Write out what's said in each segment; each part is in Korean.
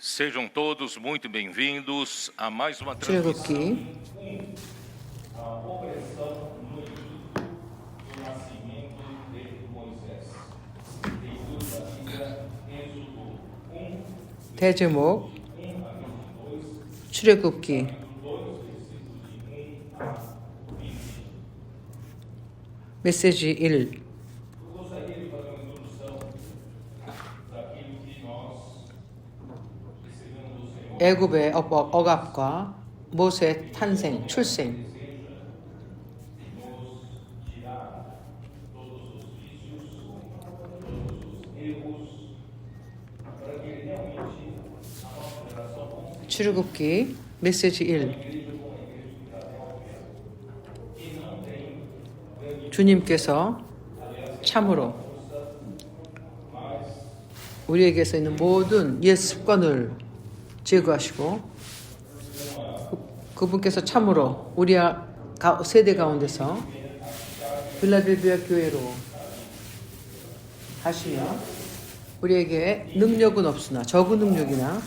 Sejam todos muito bem-vindos a mais uma 출애굽기 대제목 출애굽기 메시지 1 애굽의 억압과 모세의 탄생, 출생. 출애굽기 메시지 1. 주님께서 참으로 우리에게서 있는 모든 옛 습관을 제거하시고 그분께서 참으로 우리 세대 가운데서 필라델피아 교회로 하시며 우리에게 능력은 없으나 적은 능력이나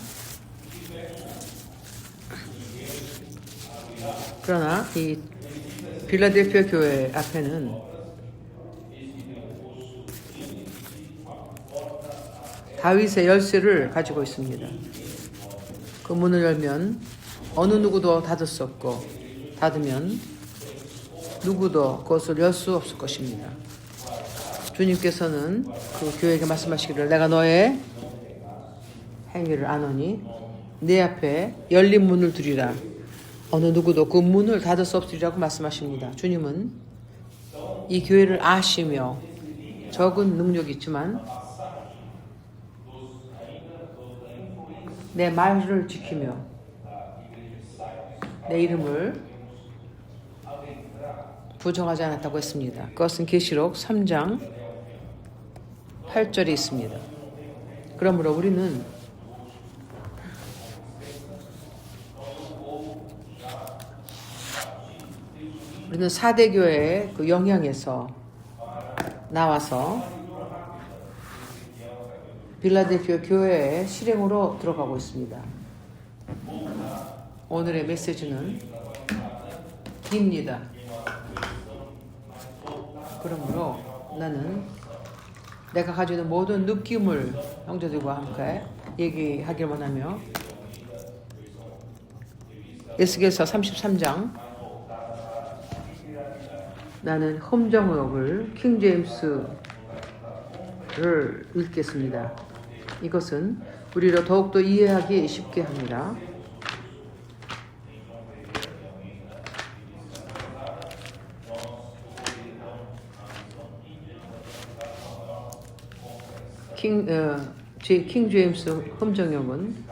그러나 이 필라델피아 교회 앞에는 다윗의 열쇠를 가지고 있습니다. 그 문을 열면 어느 누구도 닫을 수 없고 닫으면 누구도 그것을 열 수 없을 것입니다. 주님께서는 그 교회에게 말씀하시기를 내가 너의 행위를 아노니 내 앞에 열린 문을 두리라. 어느 누구도 그 문을 닫을 수 없으리라고 말씀하십니다. 주님은 이 교회를 아시며 적은 능력이 있지만 내 말을 지키며 내 이름을 부정하지 않았다고 했습니다. 그것은 계시록 3장 8절에 있습니다. 그러므로 우리는 우리는 4대 교회의 그 영향에서 나와서 필라델피아 교회의 실행으로 들어가고 있습니다. 오늘의 메시지는 깁니다. 그러므로 나는 내가 가지고 있는 모든 느낌을 형제들과 함께 얘기하길 원하며 에스겔서 33장 나는 험정역을 킹제임스를 읽겠습니다. 이것은 우리로 더욱더 이해하기 쉽게 합니다. 킹 제임스 험정역은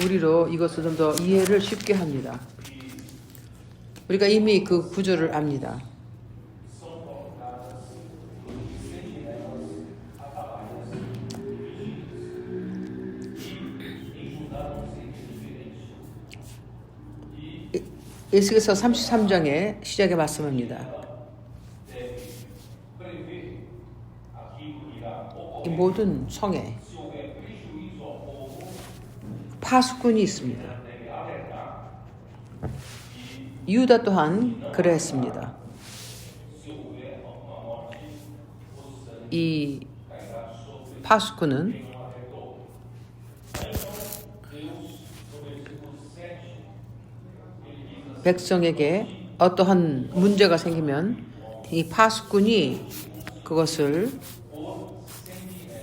우리로 이것을 좀 더 이해를 쉽게 합니다. 우리가 이미 그 구조를 압니다. 에스겔서 33장의 시작에 말씀합니다. 이 모든 성에 파수꾼이 있습니다. 유다 또한 그러했습니다. 이 파수꾼은 백성에게 어떠한 문제가 생기면 이 파수꾼이 그것을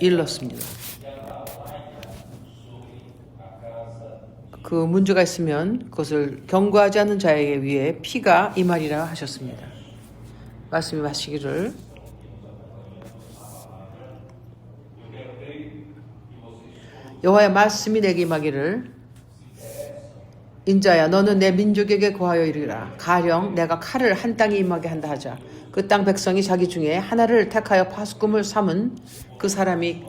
일렀습니다. 그 문제가 있으면 그것을 경고하지 않는 자에게 위해 피가 임하리라 하셨습니다. 말씀이 마시기를 여호와의 말씀이 내게 임하기를 인자야 너는 내 민족에게 고하여 이르라. 가령 내가 칼을 한 땅에 임하게 한다 하자. 그 땅 백성이 자기 중에 하나를 택하여 파수꾼을 삼은 그 사람이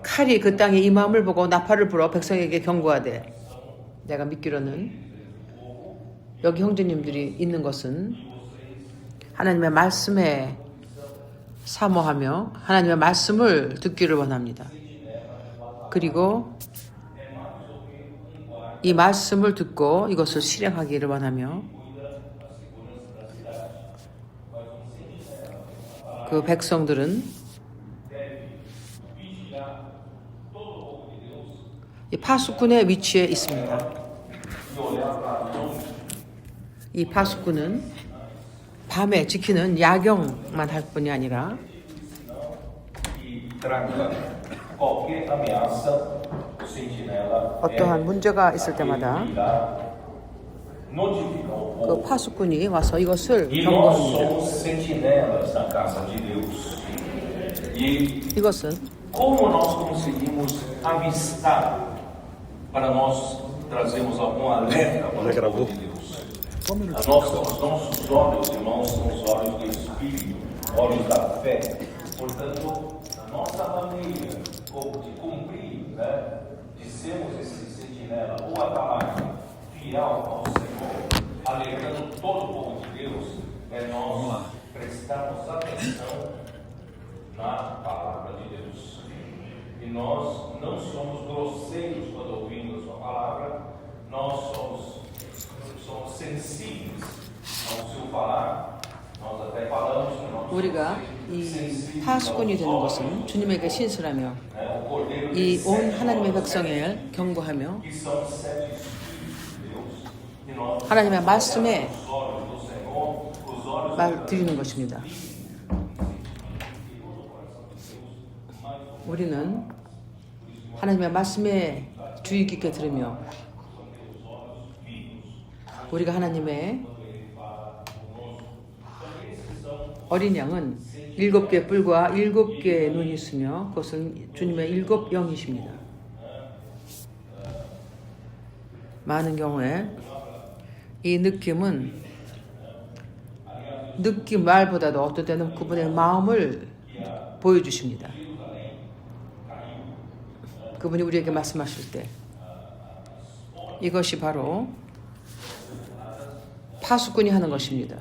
칼이 그 땅에 임함을 보고 나팔을 불어 백성에게 경고하되 내가 믿기로는 여기 형제님들이 있는 것은 하나님의 말씀에 사모하며 하나님의 말씀을 듣기를 원합니다. 그리고 이 말씀을 듣고 이것을 실행하기를 원하며 그 백성들은 이 파수꾼의 위치에 있습니다. 이 파수꾼은 밤에 지키는 야경만 할 뿐이 아니라 어떠한 문제가 있을 때마다 그 파수꾼이 와서 이것을 경고합니다. 이것은 como nós conseguimos avistar para nós trazermos algum alerta para o povo de Deus? Os nossos olhos, irmãos, são os olhos do Espírito, olhos da fé. Portanto, a nossa maneira de cumprir, né, de sermos esse sentinela ou a palavra fiel ao Senhor, alertando todo o povo de Deus, é nós prestarmos atenção na palavra de Deus. E nós não somos grosseiros quando ouvimos a sua palavra, nós somos sensíveis ao seu falar. nós até falamos que nós 우리가 이 파수꾼이 되는 것은 주님에게 신실하며 이 온 하나님의 백성을 경고하며 하나님의 말씀에 말 드리는 것입니다. 우리는 하나님의 말씀에 주의 깊게 들으며 우리가 하나님의 어린 양은 7개의 뿔과 7개의 눈이 있으며 그것은 주님의 7 영이십니다. 많은 경우에 이 느낌은 느낌 말보다도 어떤 때는 그분의 마음을 보여주십니다. 그분이 우리에게 말씀하실 때 이것이 바로 파수꾼이 하는 것입니다.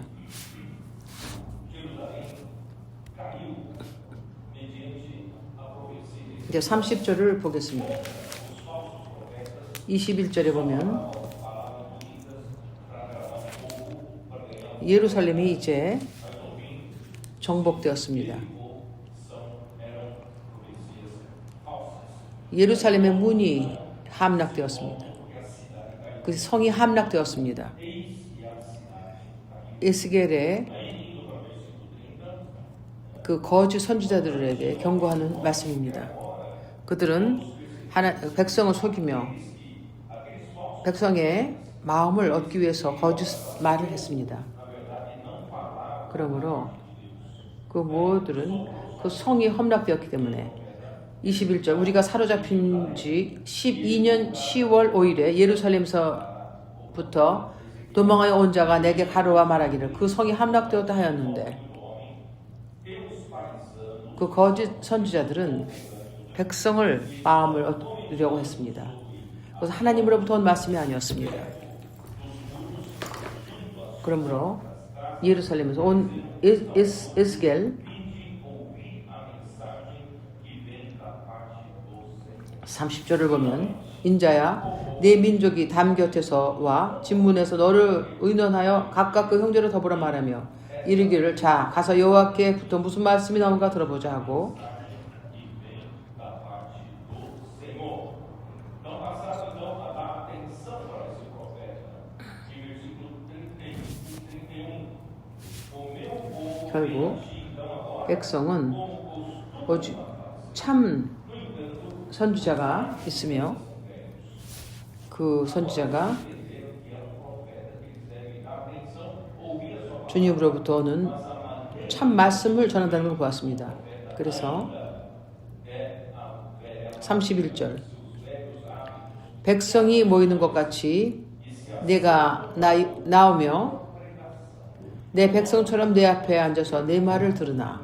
이제 30절을 보겠습니다. 21절에 보면 예루살렘이 이제 정복되었습니다. 예루살렘의 문이 함락되었습니다. 그 성이 함락되었습니다. 에스겔의 그 거짓 선지자들에게 경고하는 말씀입니다. 그들은 백성을 속이며 백성의 마음을 얻기 위해서 거짓 말을 했습니다. 그러므로 그 모두는 그 성이 함락되었기 때문에 21절 우리가 사로잡힌 지 12년 10월 5일에 예루살렘서부터 도망하여 온 자가 내게 가로와 말하기를 그 성이 함락되었다 하였는데 그 거짓 선지자들은 백성을 마음을 얻으려고 했습니다. 그래서 하나님으로부터 온 말씀이 아니었습니다. 그러므로 예루살렘에서 온 에스겔 30절을 보면 인자야 내 민족이 담 곁에서 와 진문에서 너를 의논하여 각각 그 형제로 더불어 말하며 이르기를 자 가서 여호와께부터 무슨 말씀이 나온가 들어보자 하고 결국 백성은 오직 참 선지자가 있으며 그 선지자가 주님으로부터 오는 참 말씀을 전한다는 걸 보았습니다. 그래서 31절 백성이 모이는 것 같이 내가 나오며 내 백성처럼 내 앞에 앉아서 내 말을 들으나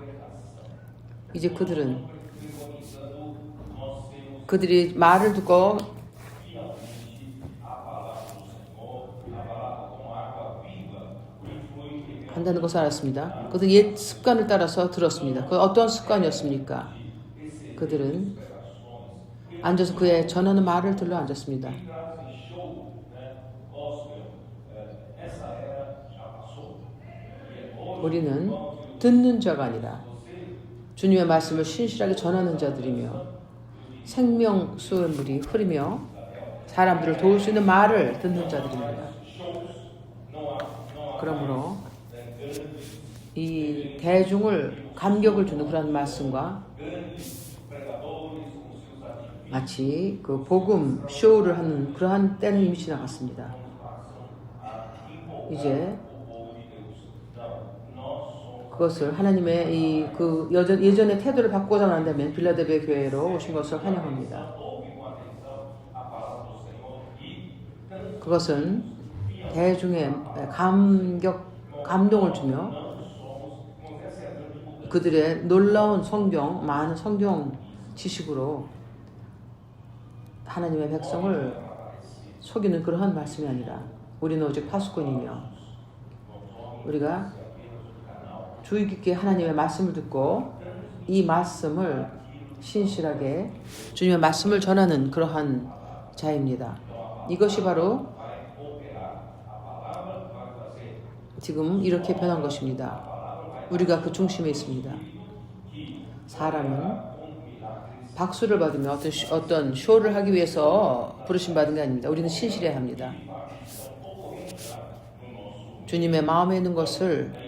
이제 그들이 말을 듣고 한다는 것을 알았습니다. 그들은 옛 습관을 따라서 들었습니다. 그 어떤 습관이었습니까? 그들은 앉아서 그의 전하는 말을 들러 앉았습니다. 우리는 듣는 자가 아니라 주님의 말씀을 신실하게 전하는 자들이며 생명수의 물이 흐르며 사람들을 도울 수 있는 말을 듣는 자들입니다. 그러므로 이 대중을 감격을 주는 그런 말씀과 마치 그 복음 쇼를 하는 그러한 때는 이미 지나갔습니다. 이제 그것을 하나님의 이 그 예전의 태도를 바꾸고자 한다면 빌라델비아 교회로 오신 것을 환영합니다. 그것은 대중의 감동을 주며 그들의 놀라운 성경, 많은 성경 지식으로 하나님의 백성을 속이는 그러한 말씀이 아니라 우리는 오직 파수꾼이며 우리가 주의 깊게 하나님의 말씀을 듣고 이 말씀을 신실하게 주님의 말씀을 전하는 그러한 자입니다. 이것이 바로 지금 이렇게 변한 것입니다. 우리가 그 중심에 있습니다. 사람은 박수를 받으며 어떤 쇼를 하기 위해서 부르심 받은 게 아닙니다. 우리는 신실해야 합니다. 주님의 마음에 있는 것을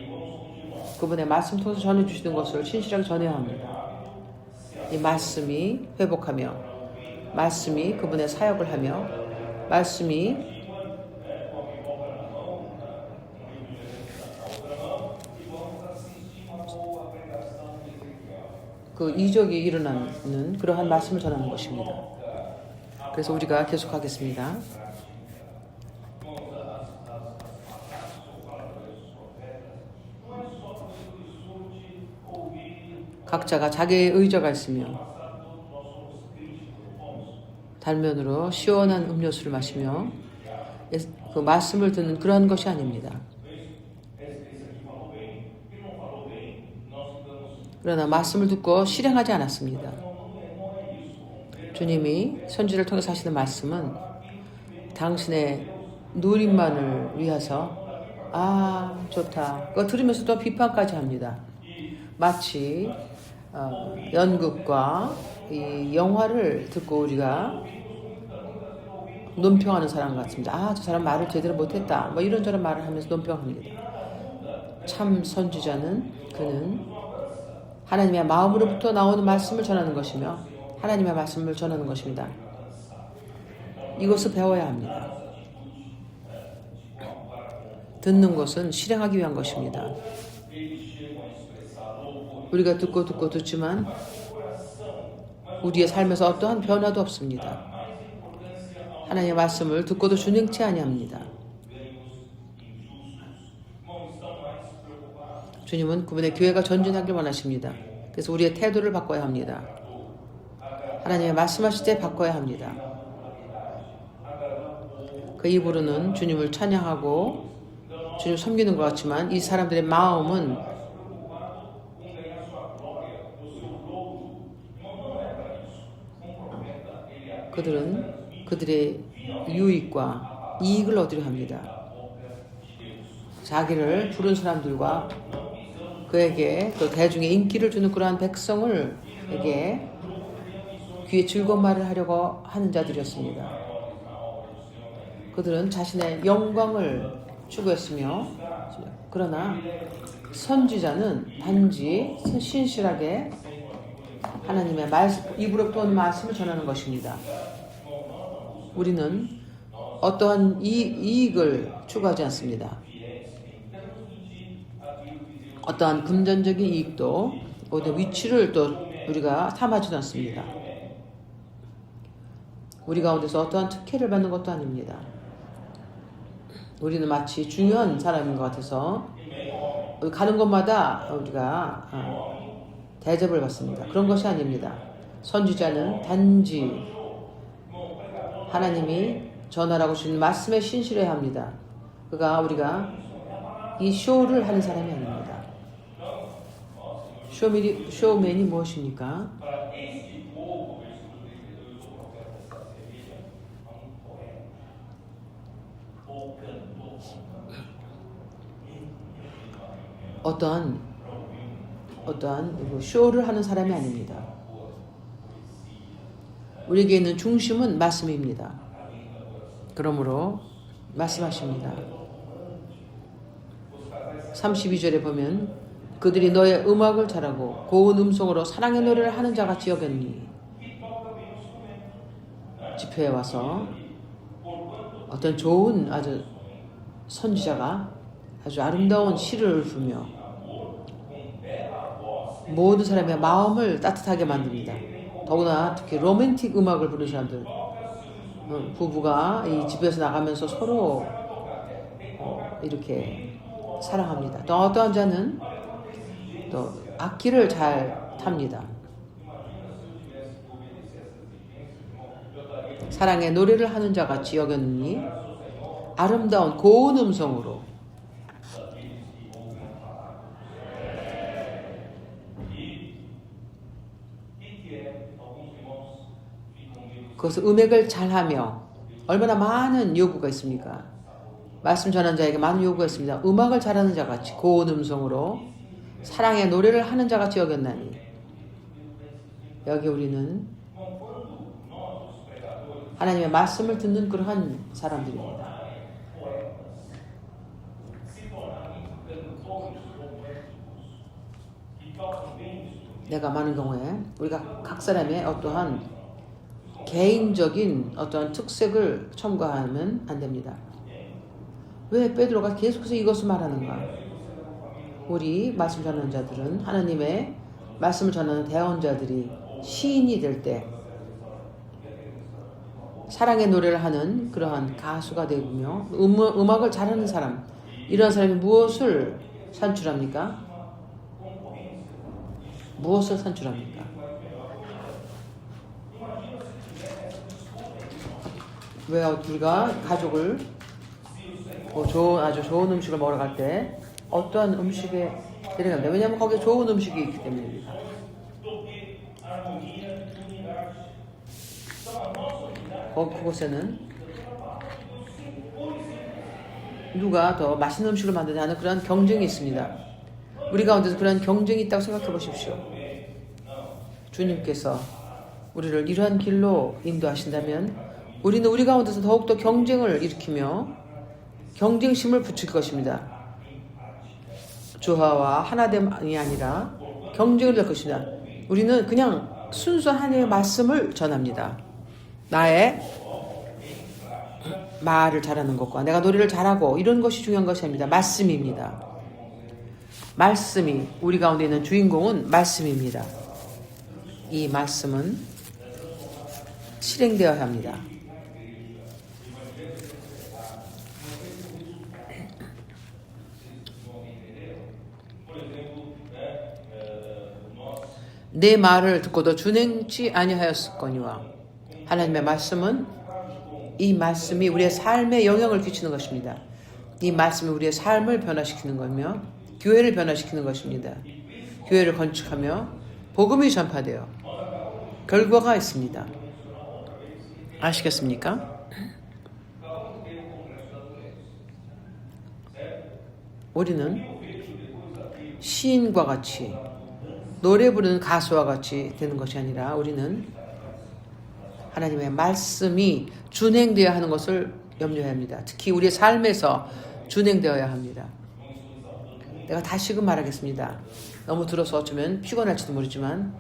그분의 말씀 통해서 전해주시는 것을 신실하게 전해야 합니다. 이 말씀이 회복하며 말씀이 그분의 사역을 하며 말씀이 그 이적이 일어나는 그러한 말씀을 전하는 것입니다. 그래서 우리가 계속하겠습니다. 각자가 자기의 의자가 있으며 달면으로 시원한 음료수를 마시며 그 말씀을 듣는 그러한 것이 아닙니다. 그러나 말씀을 듣고 실행하지 않았습니다. 주님이 선지를 통해서 하시는 말씀은 당신의 누림만을 위해서 좋다. 그거 들으면서 또 비판까지 합니다. 마치 연극과 이 영화를 듣고 우리가 논평하는 사람 같습니다. 저 사람 말을 제대로 못했다. 뭐 이런저런 말을 하면서 논평합니다. 참 선지자는 그는 하나님의 마음으로부터 나오는 말씀을 전하는 것이며 하나님의 말씀을 전하는 것입니다. 이것을 배워야 합니다. 듣는 것은 실행하기 위한 것입니다. 우리가 듣고 듣지만 우리의 삶에서 어떠한 변화도 없습니다. 하나님의 말씀을 듣고도 준행치 아니합니다. 주님은 그분의 교회가 전진하길 원하십니다. 그래서 우리의 태도를 바꿔야 합니다. 하나님의 말씀하실 때 바꿔야 합니다. 그 입으로는 주님을 찬양하고 주님을 섬기는 것 같지만 이 사람들의 마음은 그들은 그들의 유익과 이익을 얻으려 합니다. 자기를 부른 사람들과 그에게 또 대중의 인기를 주는 그러한 백성을 에게 귀에 즐거운 말을 하려고 하는 자들이었습니다. 그들은 자신의 영광을 추구했으며 그러나 선지자는 단지 신실하게 하나님의 입으로부터 온 말씀을 전하는 것입니다. 우리는 어떠한 이익을 추구하지 않습니다. 어떠한 금전적인 이익도 어떤 위치를 또 우리가 탐하지도 않습니다. 우리 가운데서 어떠한 특혜를 받는 것도 아닙니다. 우리는 마치 중요한 사람인 것 같아서 가는 곳마다 우리가 대접을 받습니다. 그런 것이 아닙니다. 선지자는 단지 하나님이 전하라고 주신 말씀에 신실해야 합니다. 우리가 이 쇼를 하는 사람이 아닙니다. 쇼맨이 무엇입니까? 어떠한 쇼를 하는 사람이 아닙니다. 우리에게 있는 중심은 말씀입니다. 그러므로 말씀하십니다. 32절에 보면 그들이 너의 음악을 잘하고 고운 음성으로 사랑의 노래를 하는 자같이 여겼니. 집회에 와서 어떤 좋은 아주 선지자가 아주 아름다운 시를 읊으며 모든 사람의 마음을 따뜻하게 만듭니다. 더구나 특히 로맨틱 음악을 부르는 사람들, 부부가 이 집에서 나가면서 서로 이렇게 사랑합니다. 또 어떠한 자는 또 악기를 잘 탑니다. 사랑의 노래를 하는 자 같이 여겼니. 아름다운 고운 음성으로 그것을 음액을 잘하며. 얼마나 많은 요구가 있습니까? 말씀 전하는 자에게 많은 요구가 있습니다. 음악을 잘하는 자같이 고운 음성으로 사랑의 노래를 하는 자같이 여겼나니. 여기 우리는 하나님의 말씀을 듣는 그러한 사람들입니다. 내가 많은 경우에 우리가 각 사람의 어떠한 개인적인 어떠한 특색을 첨가하면 안 됩니다. 왜 베드로가 계속해서 이것을 말하는가? 우리 말씀 전하는 자들은 하나님의 말씀을 전하는 대언자들이 시인이 될 때 사랑의 노래를 하는 그러한 가수가 되며 음악을 잘하는 사람, 이런 사람이 무엇을 산출합니까? 무엇을 산출합니까? 왜 우리가 가족을 아주 좋은 음식을 먹으러 갈 때 어떠한 음식에 데려갑니다. 왜냐하면 거기에 좋은 음식이 있기 때문입니다. 그곳에는 누가 더 맛있는 음식을 만드냐는 그런 경쟁이 있습니다. 우리 가운데서 그런 경쟁이 있다고 생각해 보십시오. 주님께서 우리를 이러한 길로 인도하신다면 우리는 우리 가운데서 더욱더 경쟁을 일으키며 경쟁심을 붙일 것입니다. 조화와 하나됨이 아니라 경쟁을 할 것입니다. 우리는 그냥 순수한 하나님의 말씀을 전합니다. 나의 말을 잘하는 것과 내가 노래를 잘하고 이런 것이 중요한 것이 아닙니다. 말씀입니다. 말씀이 우리 가운데 있는 주인공은 말씀입니다. 이 말씀은 실행되어야 합니다. 내 말을 듣고도 준행치 아니하였을거니와. 하나님의 말씀은 이 말씀이 우리의 삶에 영향을 끼치는 것입니다. 이 말씀이 우리의 삶을 변화시키는 거며 교회를 변화시키는 것입니다. 교회를 건축하며 복음이 전파되어 결과가 있습니다. 아시겠습니까? 우리는 시인과 같이 노래 부르는 가수와 같이 되는 것이 아니라 우리는 하나님의 말씀이 준행되어야 하는 것을 염려해야 합니다. 특히 우리의 삶에서 준행되어야 합니다. 내가 다시금 말하겠습니다. 너무 들어서 어쩌면 피곤할지도 모르지만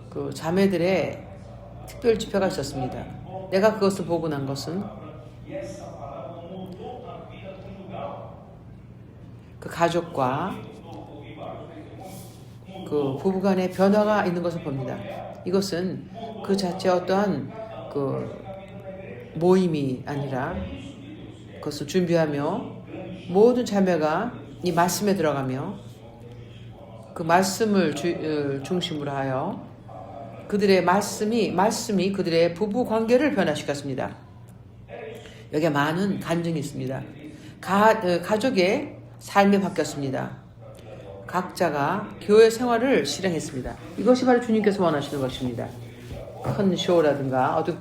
그 자매들의 특별 집회가 있었습니다. 내가 그것을 보고 난 것은 그 가족과 그 부부간의 변화가 있는 것을 봅니다. 이것은 그 자체 어떠한 그 모임이 아니라 그것을 준비하며 모든 자매가 이 말씀에 들어가며 그 말씀을 중심으로 하여 그들의 말씀이 그들의 부부 관계를 변화시켰습니다. 여기에 많은 간증이 있습니다. 가족의 삶이 바뀌었습니다. 각자가 교회 생활을 실행했습니다. 이것이 바로 주님께서 원하시는 것입니다. 큰 쇼라든가 어떤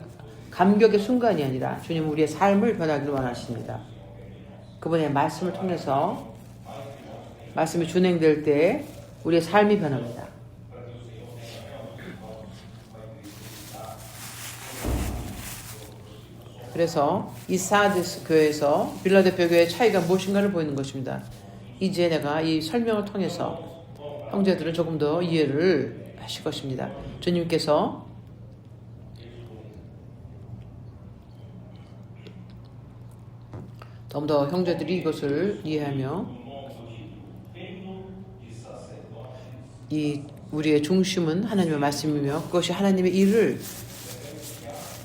감격의 순간이 아니라 주님은 우리의 삶을 변하기를 원하십니다. 그분의 말씀을 통해서 말씀이 준행될 때 우리의 삶이 변합니다. 그래서 이 사르디스 교회에서 빌라델피아 교회의 차이가 무엇인가를 보이는 것입니다. 이제 내가 이 설명을 통해서 형제들은 조금 더 이해를 하실 것입니다. 주님께서 좀 더 형제들이 이것을 이해하며 이 우리의 중심은 하나님의 말씀이며 그것이 하나님의 일을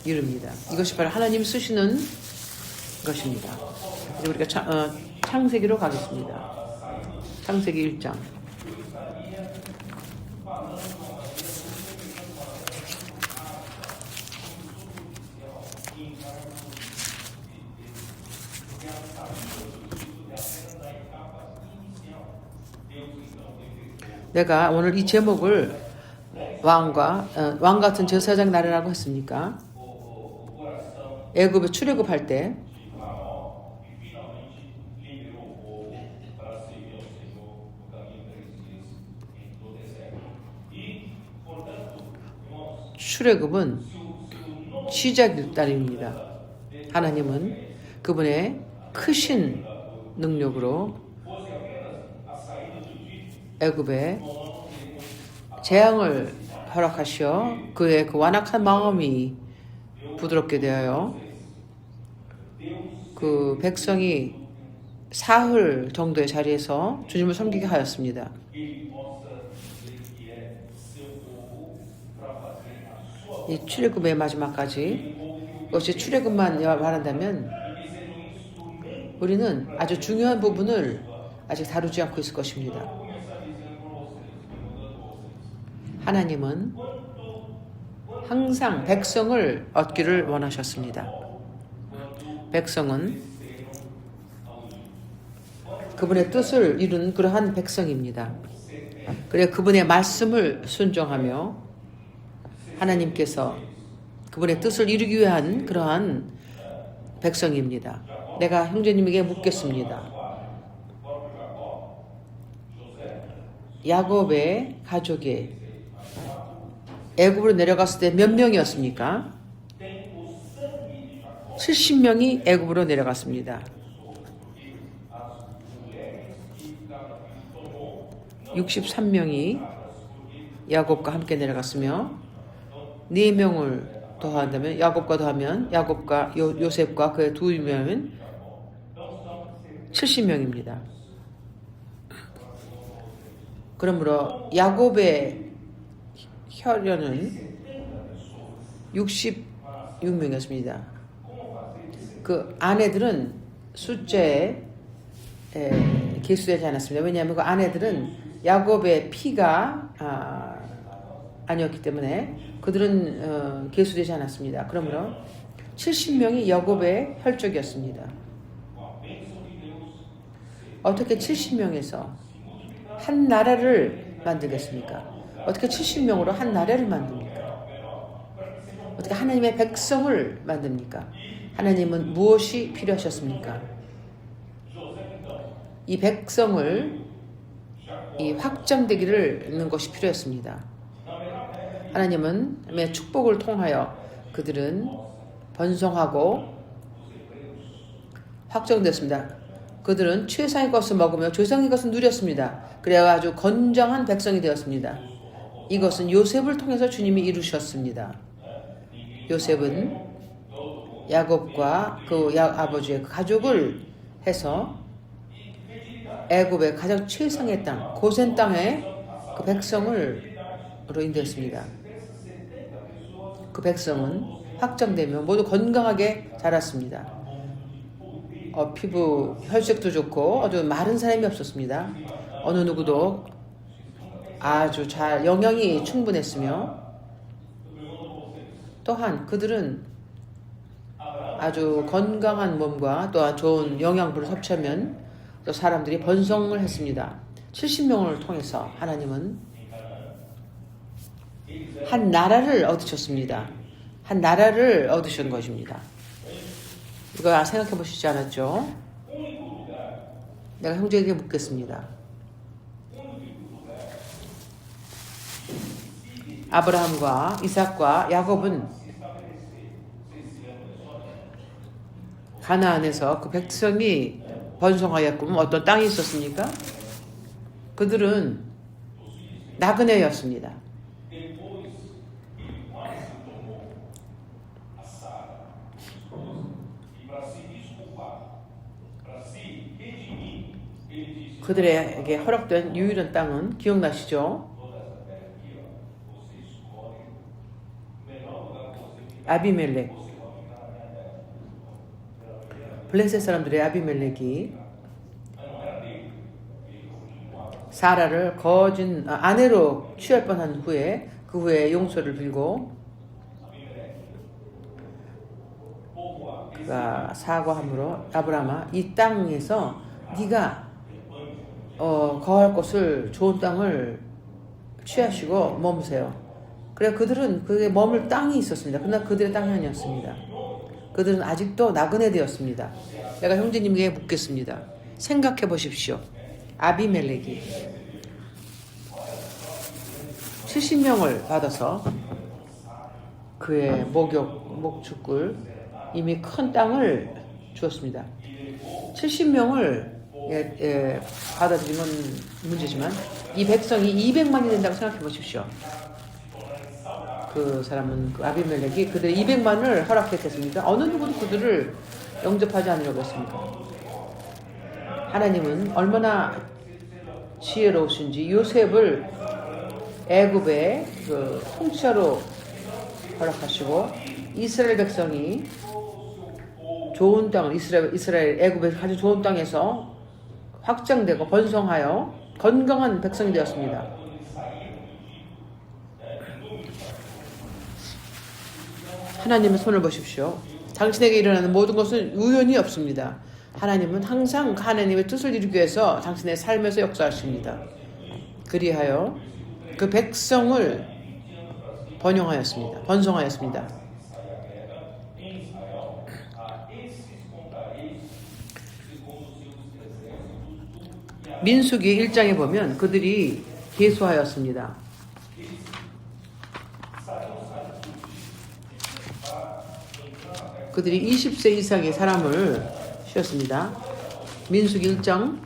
이룹니다. 이것이 바로 하나님 쓰시는 것입니다. 이제 우리가 창세기로 가겠습니다. 창세기 1장. 내가 오늘 이 제목을 왕 같은 제사장 나라라고 했으니까 애굽에 출애굽할 때 출애굽은 시작일 따름입니다. 하나님은 그분의 크신 능력으로 애굽에 재앙을 허락하시어 그의 그 완악한 마음이 부드럽게 되어요. 그 백성이 사흘 정도의 자리에서 주님을 섬기게 하였습니다. 이 출애굽의 마지막까지 그것이 출애굽만 말한다면 우리는 아주 중요한 부분을 아직 다루지 않고 있을 것입니다. 하나님은 항상 백성을 얻기를 원하셨습니다. 백성은 그분의 뜻을 이룬 그러한 백성입니다. 그래 그분의 말씀을 순종하며 하나님께서 그분의 뜻을 이루기 위한 그러한 백성입니다. 내가 형제님에게 묻겠습니다. 야곱의 가족이 애굽으로 내려갔을 때 몇 명이었습니까? 70명이 애굽으로 내려갔습니다. 63명이 야곱과 함께 내려갔으며 4명을 더한다면 야곱과 더하면 야곱과 요셉과 그의 2명은 70명입니다. 그러므로 야곱의 혈연은 66명이었습니다. 그 아내들은 숫자에 계수되지 않았습니다. 왜냐하면 그 아내들은 야곱의 피가 아니었기 때문에 그들은 계수되지 않았습니다. 그러므로 70명이 야곱의 혈족이었습니다. 어떻게 70명에서 한 나라를 만들겠습니까? 어떻게 70명으로 한 나라를 만듭니까? 어떻게 하나님의 백성을 만듭니까? 하나님은 무엇이 필요하셨습니까? 이 백성을 이 확장되기를 있는 것이 필요했습니다. 하나님은 하나님의 축복을 통하여 그들은 번성하고 확정됐습니다. 그들은 최상의 것을 먹으며 최상의 것을 누렸습니다. 그래야 아주 건장한 백성이 되었습니다. 이것은 요셉을 통해서 주님이 이루셨습니다. 요셉은 야곱과 그 아버지의 가족을 해서 애굽의 가장 최상의 땅, 고센 땅에 그 백성으로 인도했습니다. 그 백성은 확장되며 모두 건강하게 자랐습니다. 피부 혈색도 좋고 아주 마른 사람이 없었습니다. 어느 누구도 아주 잘 영양이 충분했으며 또한 그들은 아주 건강한 몸과 또한 좋은 영양분을 섭취하면 또 사람들이 번성을 했습니다. 70명을 통해서 하나님은 한 나라를 얻으셨습니다. 한 나라를 얻으신 것입니다. 이거 생각해 보시지 않았죠? 내가 형제에게 묻겠습니다. 아브라함과 이삭과 야곱은 가나안에서 그 백성이 번성하였고 어떤 땅이 있었습니까? 그들은 나그네였습니다. 그들에게 허락된 유일한 땅은 기억나시죠? 아비멜렉. 블레셋 사람들의 아비멜렉이 사라를 아내로 취할 뻔한 후에 그 후에 용서를 빌고 그가 사과함으로 아브라함아 이 땅에서 네가 거할 곳을 좋은 땅을 취하시고 머무세요. 그래 그들은 그게 머물 땅이 있었습니다. 그러나 그들의 땅이 아니었습니다. 그들은 아직도 나그네 되었습니다. 내가 형제님에게 묻겠습니다. 생각해 보십시오. 아비멜렉이 70명을 받아서 그의 목축을 이미 큰 땅을 주었습니다. 70명을 받아들이면 문제지만 이 백성이 200만이 된다고 생각해 보십시오. 그 사람은 그 아비멜렉이 그들 200만을 허락했겠습니까? 어느 누구도 그들을 영접하지 않으려고 했습니까? 하나님은 얼마나 지혜로우신지 요셉을 애굽의 그 통치자로 허락하시고 이스라엘 백성이 좋은 땅을 이스라엘 애굽의 아주 좋은 땅에서 확장되고 번성하여 건강한 백성이 되었습니다. 하나님의 손을 보십시오. 당신에게 일어나는 모든 것은 우연이 없습니다. 하나님은 항상 하나님의 뜻을 이루기 위해서 당신의 삶에서 역사하십니다. 그리하여 그 백성을 번성하였습니다. 민수기 1장에 보면 그들이 계수하였습니다. 그들이 20세 이상의 사람을 쉬었습니다. 민수기 1장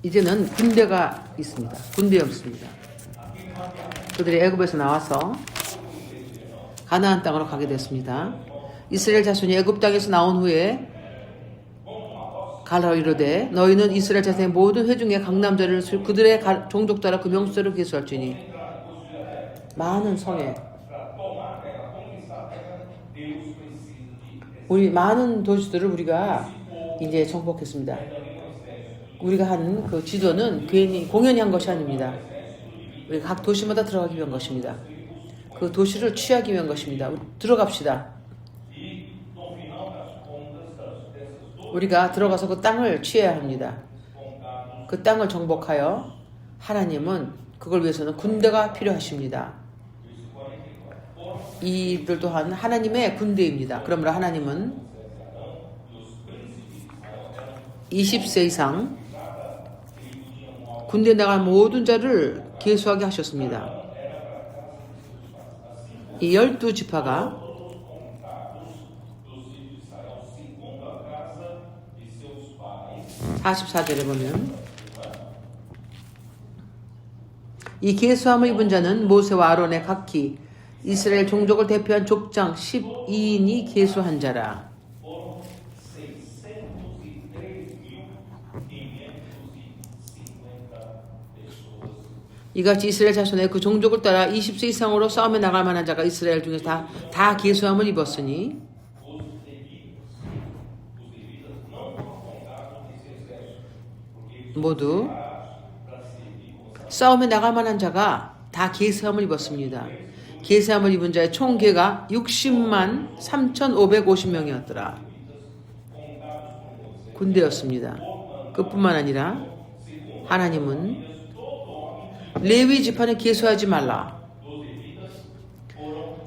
이제는 군대가 있습니다. 군대였습니다. 그들이 애굽에서 나와서 가나안 땅으로 가게 됐습니다. 이스라엘 자손이 애굽 땅에서 나온 후에 가라 이르되 너희는 이스라엘 자손의 모든 회중의 각 남자를 그들의 종족 따라 그 명수대로 계수할지니 많은 성에 우리 많은 도시들을 우리가 이제 정복했습니다. 우리가 한 그 지도는 괜히 공연히 한 것이 아닙니다. 우리가 각 도시마다 들어가기 위한 것입니다. 그 도시를 취하기 위한 것입니다. 들어갑시다. 우리가 들어가서 그 땅을 취해야 합니다. 그 땅을 정복하여 하나님은 그걸 위해서는 군대가 필요하십니다. 이들 또한 하나님의 군대입니다. 그러므로 하나님은 20세 이상 군대 나간 모든 자를 계수하게 하셨습니다. 이 12지파가 (44절에) 보면 이 계수함을 입은 자는 모세와 아론의 각기 이스라엘 종족을 대표한 족장 12인이 계수한 자라. 이같이 이스라엘 자손의 그 종족을 따라 20세 이상으로 싸움에 나갈 만한 자가 이스라엘 중에서 다 계수함을 입었으니 모두 싸움에 나갈 만한 자가 다 계수함을 입었습니다. 계수함을 입은 자의 총계가 60만 3,550명이었더라. 군대였습니다. 그뿐만 아니라 하나님은 레위 지파는 계수하지 말라.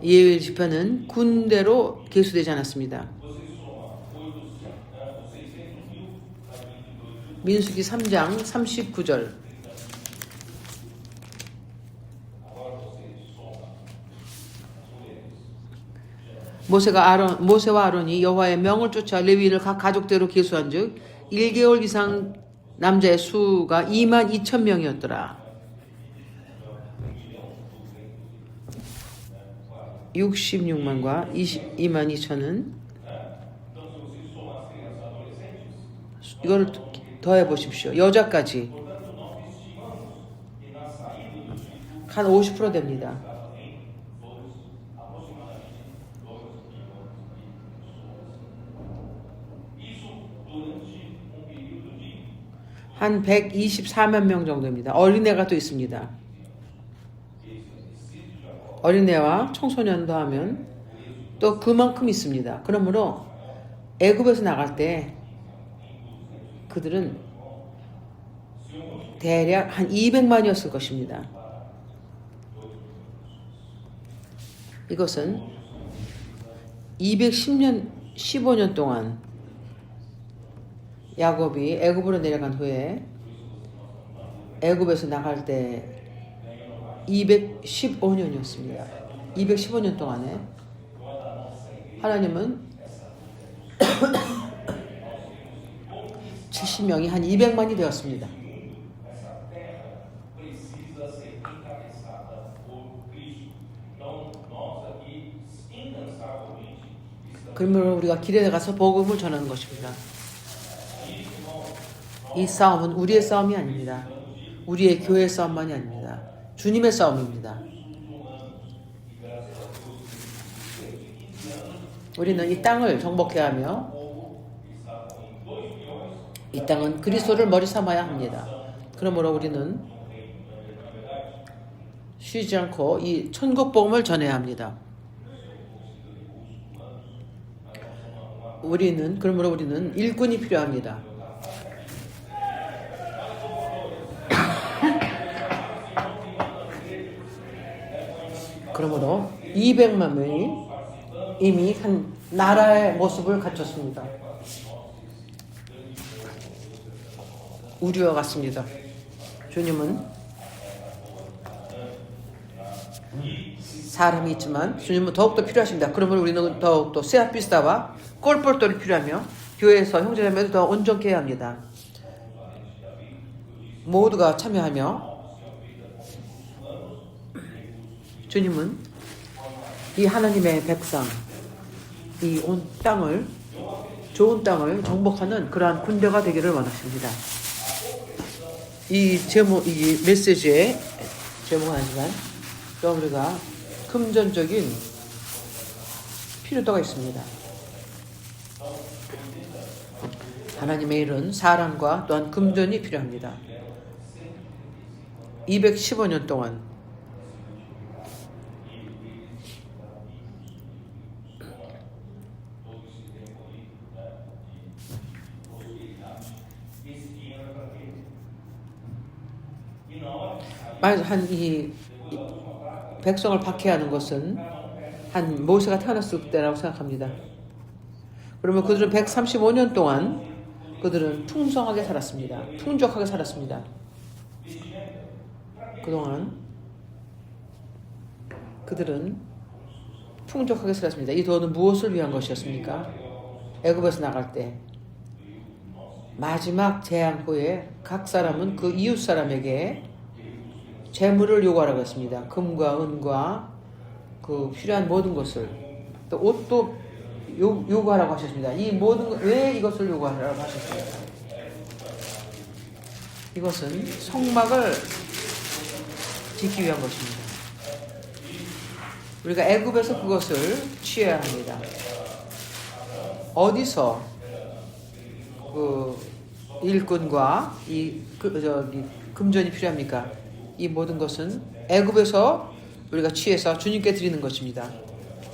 레위 지파는 군대로 계수되지 않았습니다. 민수기 3장 39절. 모세와 아론이 여호와의 명을 쫓아 레위인을 각 가족대로 계수한즉 1개월 이상 남자의 수가 22,000명이었더라. 66만과 22,000은 이걸 더해 보십시오. 여자까지 한 50% 됩니다. 한 124만 명 정도입니다. 어린애가 또 있습니다. 어린애와 청소년도 하면 또 그만큼 있습니다. 그러므로 애굽에서 나갈 때 그들은 대략 한 200만이었을 것입니다. 이것은 15년 동안 야곱이 애굽으로 내려간 후에 애굽에서 나갈 때 215년이었습니다. 215년 동안에 하나님은 70명이 한 200만이 되었습니다. 그러므로 우리가 길에 나가서 복음을 전하는 것입니다. 이 싸움은 우리의 싸움이 아닙니다. 우리의 교회의 싸움만이 아닙니다. 주님의 싸움입니다. 우리는 이 땅을 정복해야 하며 이 땅은 그리스도를 머리 삼아야 합니다. 그러므로 우리는 쉬지 않고 이 천국 복음을 전해야 합니다. 그러므로 우리는 일꾼이 필요합니다. 그러므로 200만 명이 이미 한 나라의 모습을 갖췄습니다. 우리와 같습니다. 주님은 사람이 있지만 주님은 더욱더 필요하십니다. 그러므로 우리는 더욱더 세아피스타와 꼴볼돌이 필요하며 교회에서 형제자매도 더 온전케 해야 합니다. 모두가 참여하며 주님은 이 하나님의 백성, 이 온 땅을, 좋은 땅을 정복하는 그러한 군대가 되기를 원하십니다. 이 메시지의 제목은 아니지만 또 우리가 금전적인 필요도가 있습니다. 하나님의 일은 사랑과 또한 금전이 필요합니다. 215년 동안 이 백성을 박해하는 것은 한 모세가 태어났을 때라고 생각합니다. 그러면 그들은 135년 동안 그들은 풍성하게 살았습니다. 풍족하게 살았습니다. 그동안 그들은 풍족하게 살았습니다. 이 돈은 무엇을 위한 것이었습니까? 애굽에서 나갈 때 마지막 재앙 후에 각 사람은 그 이웃 사람에게 재물을 요구하라고 했습니다. 금과 은과 그 필요한 모든 것을, 또 옷도 요구하라고 하셨습니다. 이 모든 왜 이것을 요구하라고 하셨습니까? 이것은 성막을 짓기 위한 것입니다. 우리가 애굽에서 그것을 취해야 합니다. 어디서 그 일꾼과 금전이 필요합니까? 이 모든 것은 애굽에서 우리가 취해서 주님께 드리는 것입니다.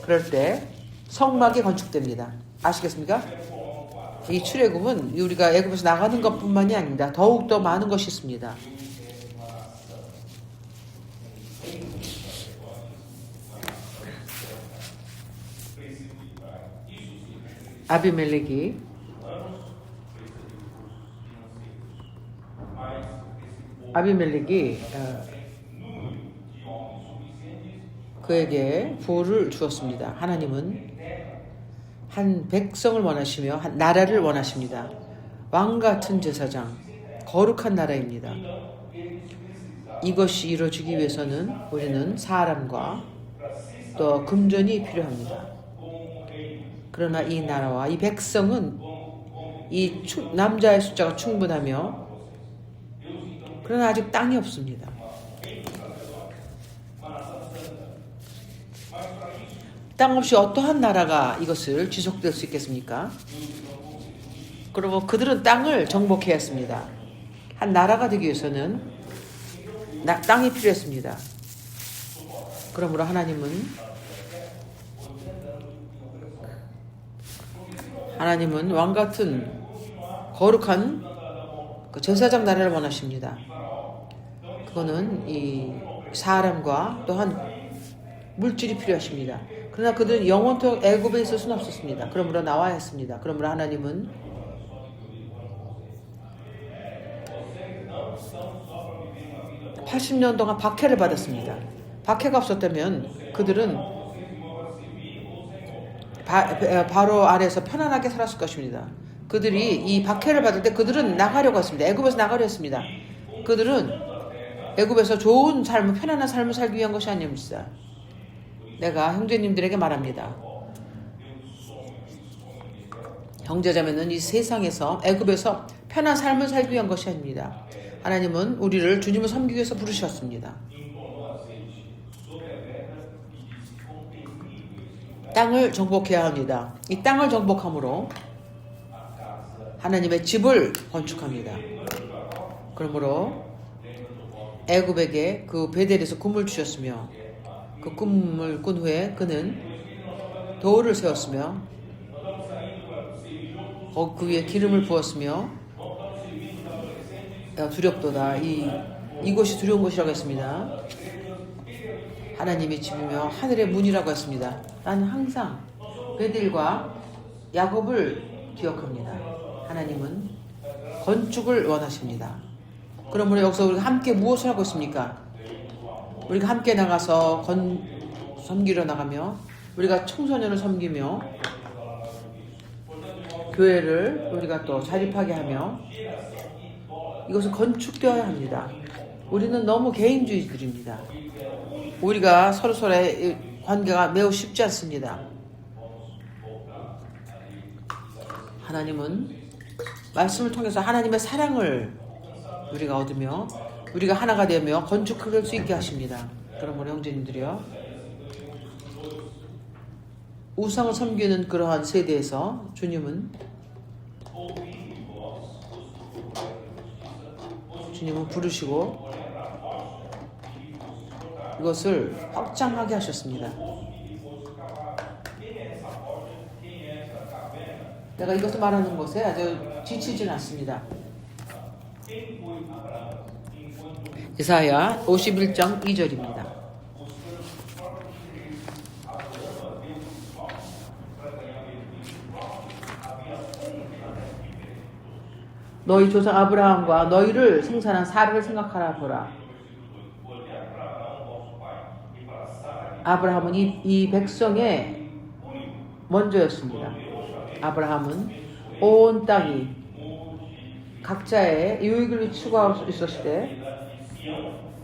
그럴 때 성막이 건축됩니다. 아시겠습니까? 이 출애굽은 우리가 애굽에서 나가는 것뿐만이 아닙니다. 더욱더 많은 것이 있습니다. 아비멜렉이 아비멜렉이 그에게 부를 주었습니다. 하나님은 한 백성을 원하시며 한 나라를 원하십니다. 왕같은 제사장, 거룩한 나라입니다. 이것이 이루어지기 위해서는 우리는 사람과 또 금전이 필요합니다. 그러나 이 나라와 이 백성은 이 남자의 숫자가 충분하며 그러나 아직 땅이 없습니다. 땅 없이 어떠한 나라가 이것을 지속될 수 있겠습니까? 그리고 그들은 땅을 정복해야 했습니다. 한 나라가 되기 위해서는 땅이 필요했습니다. 그러므로 하나님은 왕같은 거룩한 그 제사장 나라를 원하십니다. 그거는 이 사람과 또한 물질이 필요하십니다. 그러나 그들은 영원토록 애굽에 있을 수는 없었습니다. 그러므로 나와야 했습니다. 그러므로 하나님은 (80년) 동안 박해를 받았습니다. 박해가 없었다면 그들은 바로 아래에서 편안하게 살았을 것입니다. 그들이 이 박해를 받을 때 그들은 나가려고 했습니다. 애굽에서 나가려 했습니다. 그들은 애굽에서 좋은 삶을, 편안한 삶을 살기 위한 것이 아닙니다. 내가 형제님들에게 말합니다. 형제자매는 이 세상에서 애굽에서 편한 삶을 살기 위한 것이 아닙니다. 하나님은 우리를 주님을 섬기기 위해서 부르셨습니다. 땅을 정복해야 합니다. 이 땅을 정복함으로 하나님의 집을 건축합니다. 그러므로 애굽에게 그 베델에서 꿈을 주셨으며 그 꿈을 꾼 후에 그는 돌을 세웠으며 그 위에 기름을 부었으며 두렵도다 이곳이 두려운 곳이라고 했습니다. 하나님의 집이며 하늘의 문이라고 했습니다. 나는 항상 베델과 야곱을 기억합니다. 하나님은 건축을 원하십니다. 그러므로 여기서 우리가 함께 무엇을 하고 있습니까? 우리가 함께 나가서 섬기러 나가며 우리가 청소년을 섬기며 교회를 우리가 또 자립하게 하며 이것은 건축되어야 합니다. 우리는 너무 개인주의들입니다. 우리가 서로서로의 관계가 매우 쉽지 않습니다. 하나님은 말씀을 통해서 하나님의 사랑을 우리가 얻으며 우리가 하나가 되며 건축할 수 있게 하십니다. 그러므로 형제님들이요, 우상을 섬기는 그러한 세대에서 주님은 부르시고 이것을 확장하게 하셨습니다. 내가 이것을 말하는 것에 아주 지치지는 않습니다. 이사야 51장 2절입니다. 너희 조상 아브라함과 너희를 생산한 사라를 생각하라 보라. 아브라함은 이 백성의 먼저였습니다. 아브라함은 온 땅이 각자의 유익을 위해 추구하고 있었을 때,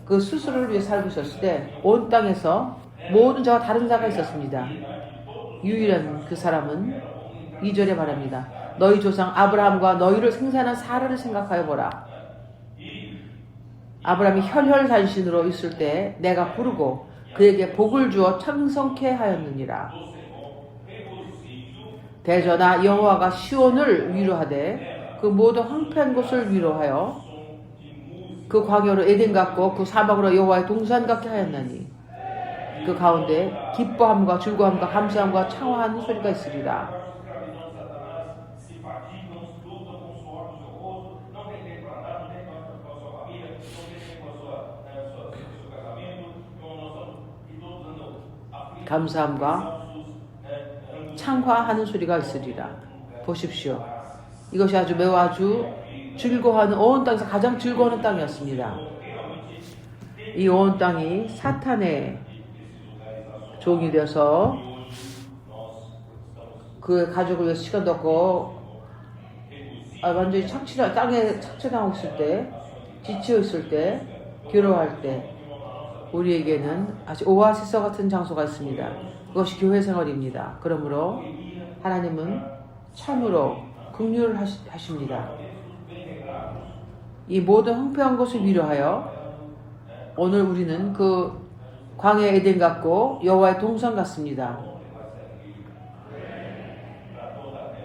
그 스스로를 위해 살고 있었을 때 온 땅에서 모든 자와 다른 자가 있었습니다. 유일한 그 사람은 2절에 말합니다. 너희 조상 아브라함과 너희를 생산한 사라를 생각하여 보라. 아브라함이 혈혈단신으로 있을 때 내가 부르고 그에게 복을 주어昌盛케 하였느니라. 대저나 여호와가 시온을 위로하되 그 모든 황폐한 곳을 위로하여 그 광야로 에덴 같고 그 사막으로 여호와의 동산 같게 하였나니 그 가운데 기뻐함과 즐거움과 감사함과 창화하는 소리가 있으리라. 감사함과 창화하는 소리가 있으리라. 보십시오. 이것이 아주 즐거워하는 온 땅에서 가장 즐거워하는 땅이었습니다. 이 온 땅이 사탄의 종이 되어서 그의 가족을 위해서 시간도 없고 완전히 땅에 착취당하고 있을 때, 지쳐 있을 때, 괴로워할 때 우리에게는 아주 오아시스와 같은 장소가 있습니다. 그것이 교회 생활입니다. 그러므로 하나님은 참으로 긍휼을 하십니다. 이 모든 황폐한 것을 위로하여 오늘 우리는 그 광야 에덴 같고 여호와의 동산 같습니다.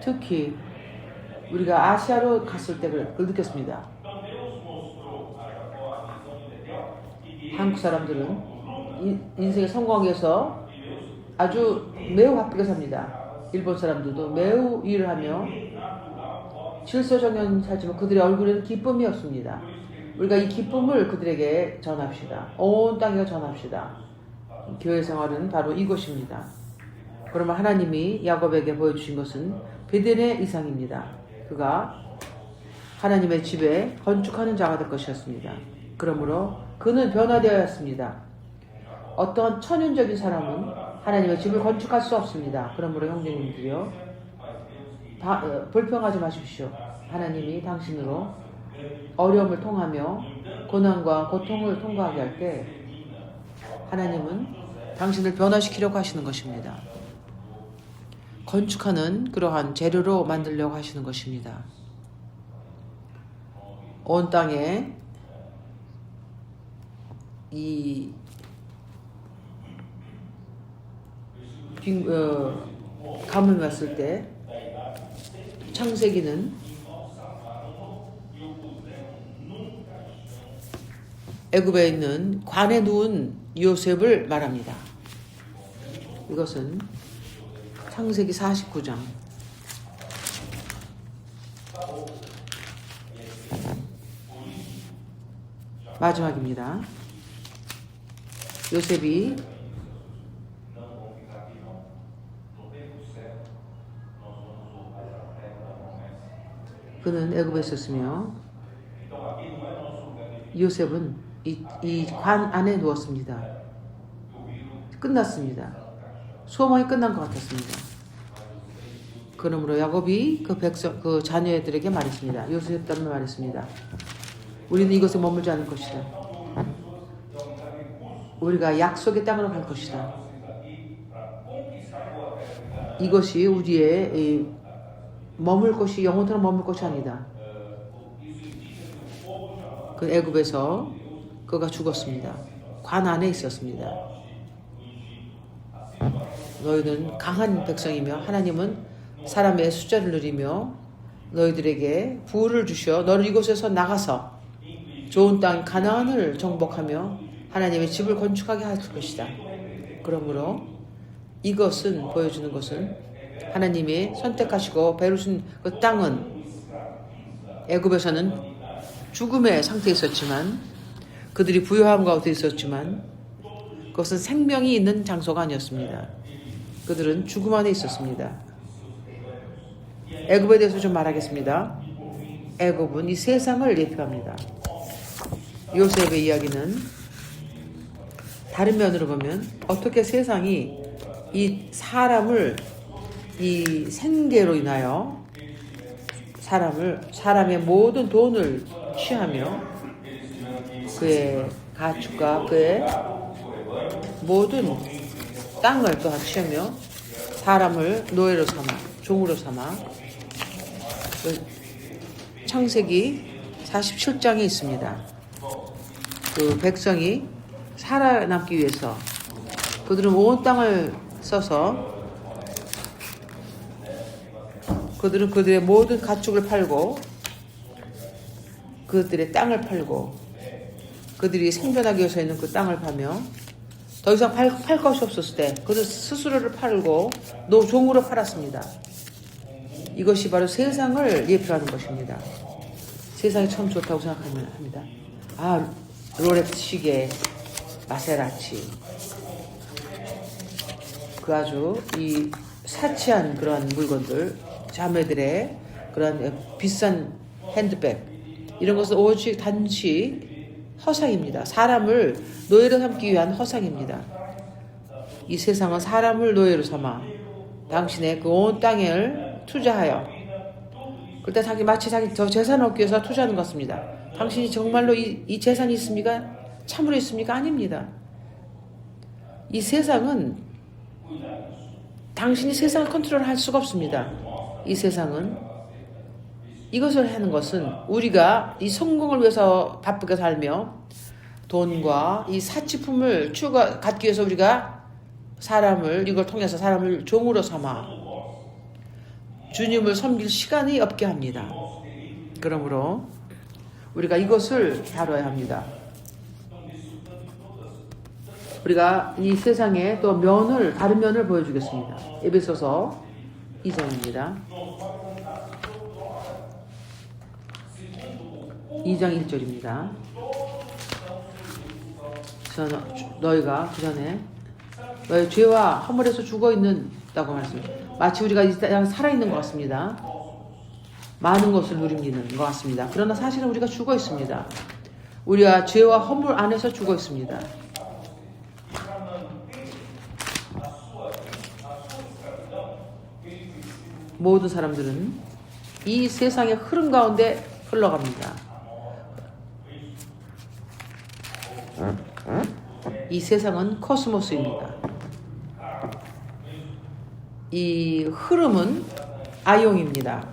특히 우리가 아시아로 갔을 때 그걸 느꼈습니다. 한국 사람들은 인생의 성공하기 위해서 아주 매우 바쁘게 삽니다. 일본 사람들도 매우 일을 하며 질서정연 살지만 그들의 얼굴에는 기쁨이 없습니다. 우리가 이 기쁨을 그들에게 전합시다. 온 땅에 전합시다. 교회 생활은 바로 이것입니다. 그러면 하나님이 야곱에게 보여주신 것은 베델의 이상입니다. 그가 하나님의 집에 건축하는 자가 될 것이었습니다. 그러므로 그는 변화되었습니다. 어떠한 천연적인 사람은 하나님의 집을 건축할 수 없습니다. 그러므로 형제님들이요, 불평하지 마십시오. 하나님이 당신으로 어려움을 통하며 고난과 고통을 통과하게 할 때 하나님은 당신을 변화시키려고 하시는 것입니다. 건축하는 그러한 재료로 만들려고 하시는 것입니다. 온 땅에 이 가뭄이 왔을 때 창세기는 애굽에 있는 관에 누운 요셉을 말합니다. 이것은 창세기 49장 마지막입니다. 요셉이 그는 애굽에 있었으며 요셉은 이 관 안에 누웠습니다. 끝났습니다. 소망이 끝난 것 같았습니다. 그러므로 야곱이 그 자녀들에게 말했습니다. 요셉 때문에 말했습니다. 우리는 이곳에 머물지 않을 것이다. 우리가 약속의 땅으로 갈 것이다. 이것이 우리의 머물 것이 영원토록 머물 것이 아니다. 그 애굽에서 그가 죽었습니다. 관 안에 있었습니다. 너희는 강한 백성이며 하나님은 사람의 숫자를 누리며 너희들에게 부를 주셔 너를 이곳에서 나가서 좋은 땅 가나안을 정복하며 하나님의 집을 건축하게 할 것이다. 그러므로 이것은 보여주는 것은 하나님이 선택하시고 배루신 그 땅은 애굽에서는 죽음의 상태에 있었지만 그들이 부요함 가운데 있었지만 그것은 생명이 있는 장소가 아니었습니다. 그들은 죽음 안에 있었습니다. 애굽에 대해서 좀 말하겠습니다. 애굽은 이 세상을 예표합니다. 요셉의 이야기는 다른 면으로 보면 어떻게 세상이 이 사람을 이 생계로 인하여 사람의 모든 돈을 취하며 그의 가축과 그의 모든 땅을 또한 취하며 사람을 노예로 삼아 종으로 삼아 창세기 47장에 있습니다. 그 백성이 살아남기 위해서 그들은 온 땅을 써서 그들은 그들의 모든 가축을 팔고 그들의 땅을 팔고 그들이 생존하기 위해서 있는 그 땅을 파며 더 이상 팔 것이 없었을 때 그들 스스로를 팔고 종으로 팔았습니다. 이것이 바로 세상을 예표하는 것입니다. 세상이 참 좋다고 생각합니다. 롤렉스 시계, 마세라치, 그 아주 이 사치한 그러한 물건들, 자매들의 그러한 비싼 핸드백, 이런 것은 오직 단지 허상입니다. 사람을 노예로 삼기 위한 허상입니다. 이 세상은 사람을 노예로 삼아 당신의 그 온 땅을 투자하여 그때 마치 자기 저 재산을 얻기 위해서 투자하는 것 같습니다. 당신이 정말로 이 재산이 있습니까? 참으로 있습니까? 아닙니다. 이 세상은 당신이 세상을 컨트롤할 수가 없습니다. 이 세상은 이것을 하는 것은 우리가 이 성공을 위해서 바쁘게 살며 돈과 이 사치품을 갖기 위해서 우리가 이걸 통해서 사람을 종으로 삼아 주님을 섬길 시간이 없게 합니다. 그러므로 우리가 이것을 다뤄야 합니다. 우리가 이 세상에 또 다른 면을 보여주겠습니다. 에베소서 2장입니다. 2장 1절입니다. 너희가 그 전에 너희 죄와 허물에서 죽어있는다고 말씀합니다. 마치 우리가 이 땅에 살아있는 것 같습니다. 많은 것을 누리는 것 같습니다. 그러나 사실은 우리가 죽어 있습니다. 우리가 죄와 허물 안에서 죽어 있습니다. 모든 사람들은 이 세상의 흐름 가운데 흘러갑니다. 이 세상은 코스모스입니다. 이 흐름은 아용입니다.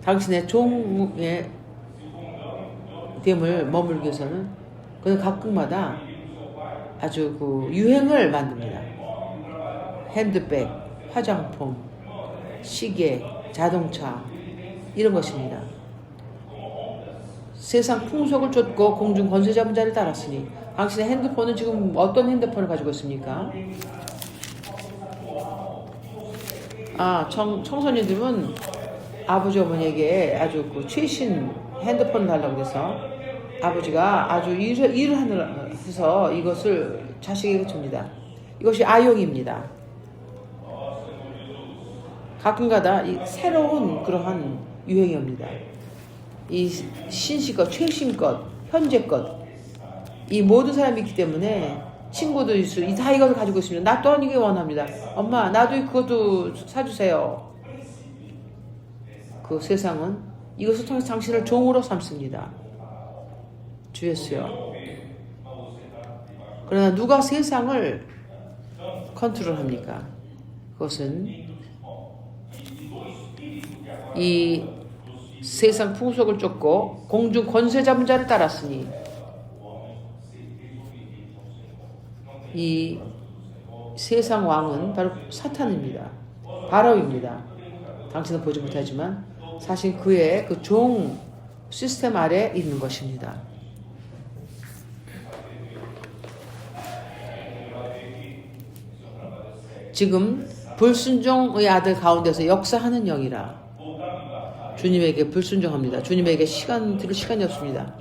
당신의 종의 됨을 머물기 위해서는 그는 각국마다 아주 그 유행을 만듭니다. 핸드백, 화장품, 시계, 자동차 이런 것입니다. 세상 풍속을 쫓고 공중 권세 잡은 자를 따랐으니 당신의 핸드폰은 지금 어떤 핸드폰을 가지고 있습니까? 청소년들은 아버지 어머니에게 아주 그 최신 핸드폰을 달라고 해서 아버지가 아주 일을 해서 이것을 자식에게 줍니다. 이것이 아용입니다. 가끔가다 이 새로운 그러한 유행이 옵니다. 이 신식것, 최신것, 현재것 이 모든 사람이 있기 때문에 친구도 다 이것을 가지고 있습니다. 나 또한 이게 원합니다. 엄마 나도 그것도 사주세요. 그 세상은 이것을 통해서 당신을 종으로 삼습니다. 주 예수여. 그러나 누가 세상을 컨트롤합니까? 그것은 이 세상 풍속을 쫓고 공중 권세 잡은 자를 따랐으니 이 세상 왕은 바로 사탄입니다. 바로입니다. 당신은 보지 못하지만 사실 그의 그 종 시스템 아래 있는 것입니다. 지금 불순종의 아들 가운데서 역사하는 영이라 주님에게 불순종합니다. 주님에게 들을 시간이 없습니다.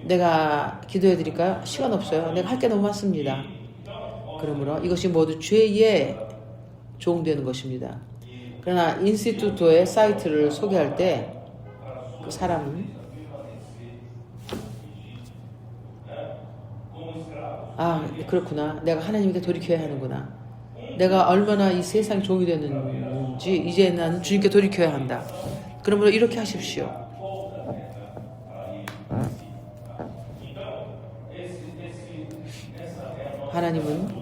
내가 기도해 드릴까요? 시간 없어요. 내가 할 게 너무 많습니다. 그러므로 이것이 모두 죄의 종되는 것입니다. 그러나 인스티튜토의 사이트를 소개할 때 그 사람은 그렇구나. 내가 하나님께 돌이켜야 하는구나. 내가 얼마나 이 세상 종이 되는지 이제 나는 주님께 돌이켜야 한다. 그러므로 이렇게 하십시오. 하나님은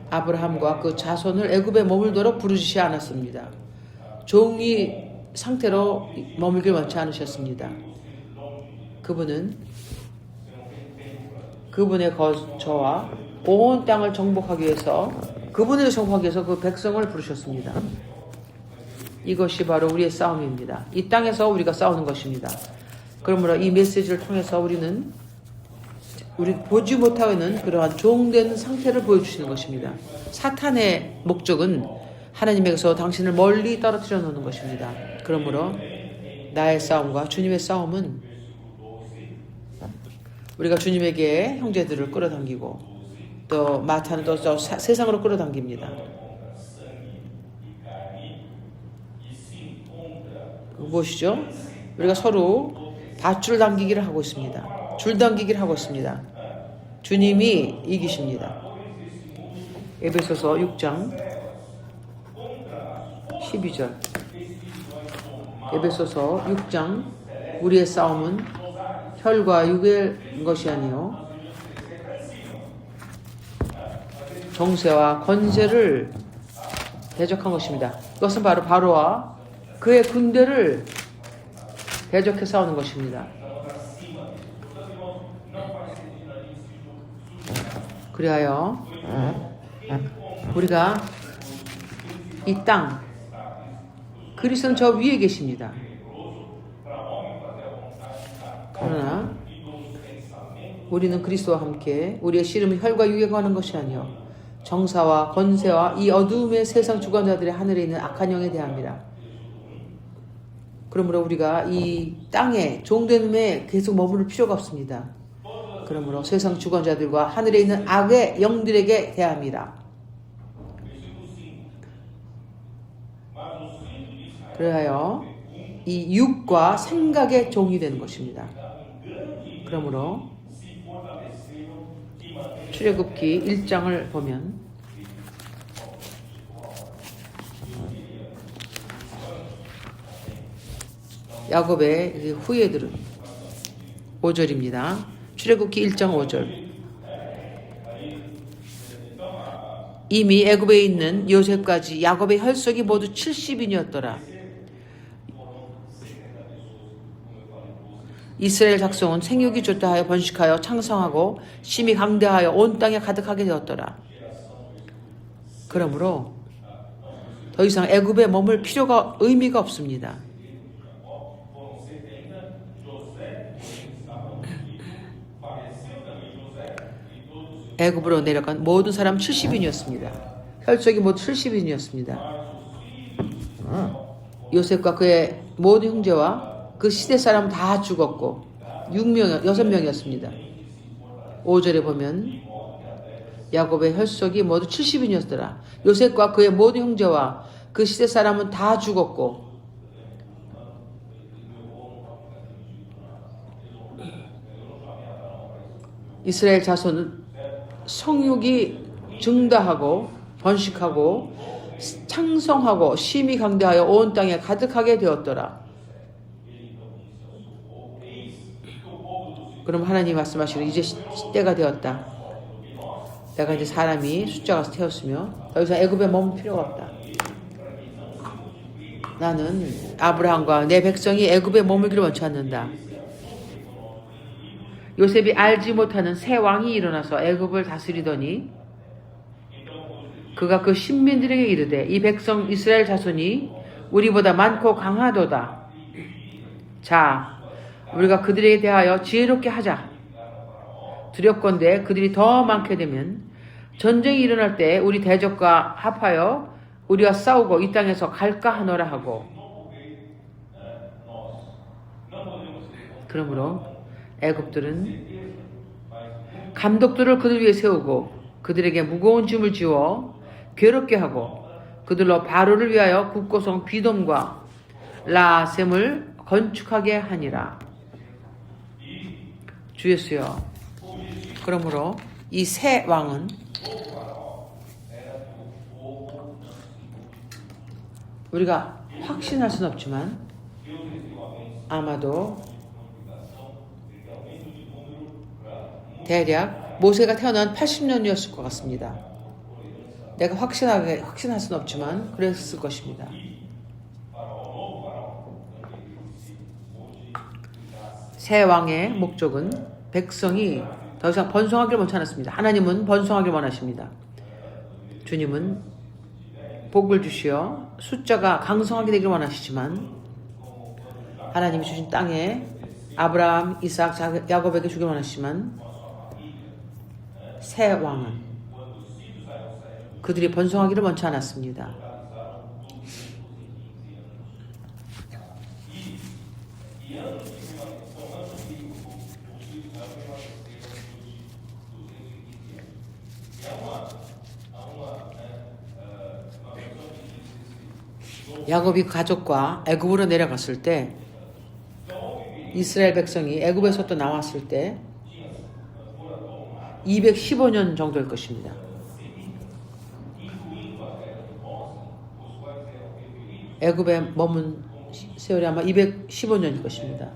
아브라함과 그 자손을 애굽에 머물도록 부르시지 않았습니다. 종이 상태로 머물길 원치 않으셨습니다. 그분은 그분의 거처와 온 땅을 정복하기 위해서 그 백성을 부르셨습니다. 이것이 바로 우리의 싸움입니다. 이 땅에서 우리가 싸우는 것입니다. 그러므로 이 메시지를 통해서 우리 보지 못하고 있는 그러한 종된 상태를 보여주시는 것입니다. 사탄의 목적은 하나님에게서 당신을 멀리 떨어뜨려 놓는 것입니다. 그러므로 나의 싸움과 주님의 싸움은 우리가 주님에게 형제들을 끌어당기고 또 마타는 또 세상으로 끌어당깁니다. 무엇이죠? 우리가 서로 밧줄 당기기를 하고 있습니다. 줄 당기기를 하고 있습니다. 주님이 이기십니다. 에베소서 6장 12절. 에베소서 6장 우리의 싸움은 혈과 육의 것이 아니요 정세와 권세를 대적한 것입니다. 그것은 바로 바로와 그의 군대를 대적해 싸우는 것입니다. 그리하여 우리가 이 땅 그리스도는 저 위에 계십니다. 그러나 우리는 그리스도와 함께 우리의 씨름은 혈과 육에 관한 것이 아니요 정사와 권세와 이 어두움의 세상 주관자들의 하늘에 있는 악한 영에 대합니다. 그러므로 우리가 이 땅에 종됨에 계속 머무를 필요가 없습니다. 그러므로 세상 주관자들과 하늘에 있는 악의 영들에게 대합니다. 그래야 이 육과 생각의 종이 되는 것입니다. 그러므로 출애굽기 1장을 보면 야곱의 후예들은 5절입니다. 출애굽기 1장 5절. 이미 애굽에 있는 요셉까지 야곱의 혈속이 모두 70인이었더라. 이스라엘 작성은 생육이 좋다 하여 번식하여 창성하고 심히 강대하여 온 땅에 가득하게 되었더라. 그러므로 더 이상 애굽에 머물 필요가 의미가 없습니다. 애굽으로 내려간 모든 사람 70인이었습니다. 혈족이 모두 70인이었습니다. 요셉과 그의 모든 형제와 그 시대 사람 다 죽었고 6명이었습니다. 5절에 보면 야곱의 혈족이 모두 70인이었더라. 요셉과 그의 모든 형제와 그 시대 사람은 다 죽었고 이스라엘 자손은 성육이 증다하고 번식하고 창성하고 심히 강대하여 온 땅에 가득하게 되었더라. 그럼 하나님 말씀하시기를 이제 때가 되었다. 내가 이제 사람이 숫자가 태웠으며 더 이상 애굽에 머물 필요가 없다. 나는 아브라함과 내 백성이 애굽에 머물기를 원치 않는다. 요셉이 알지 못하는 새 왕이 일어나서 애굽을 다스리더니 그가 그 신민들에게 이르되 이 백성 이스라엘 자손이 우리보다 많고 강하도다. 자, 우리가 그들에 대하여 지혜롭게 하자. 두렵건대 그들이 더 많게 되면 전쟁이 일어날 때 우리 대적과 합하여 우리와 싸우고 이 땅에서 갈까 하노라 하고. 그러므로 애굽들은 감독들을 그들 위에 세우고 그들에게 무거운 짐을 지워 괴롭게 하고 그들로 바로를 위하여 국고성 비돔과 라셈을 건축하게 하니라. 주 예수여, 그러므로 이 새 왕은 우리가 확신할 수는 없지만 아마도 대략 모세가 태어난 80년이었을 것 같습니다. 내가 확신할 수는 없지만 그랬을 것입니다. 새 왕의 목적은 백성이 더 이상 번성하기를 원치 않았습니다. 하나님은 번성하기를 원하십니다. 주님은 복을 주시어 숫자가 강성하게 되기를 원하시지만 하나님이 주신 땅에 아브라함, 이삭, 야곱에게 주기를 원하시지만 새 왕은 그들이 번성하기를 원치 않았습니다. 야곱이 가족과 애굽으로 내려갔을 때 이스라엘 백성이 애굽에서 또 나왔을 때 215년 정도일 것입니다. 애굽에 머문 세월이 아마 215년일 것입니다.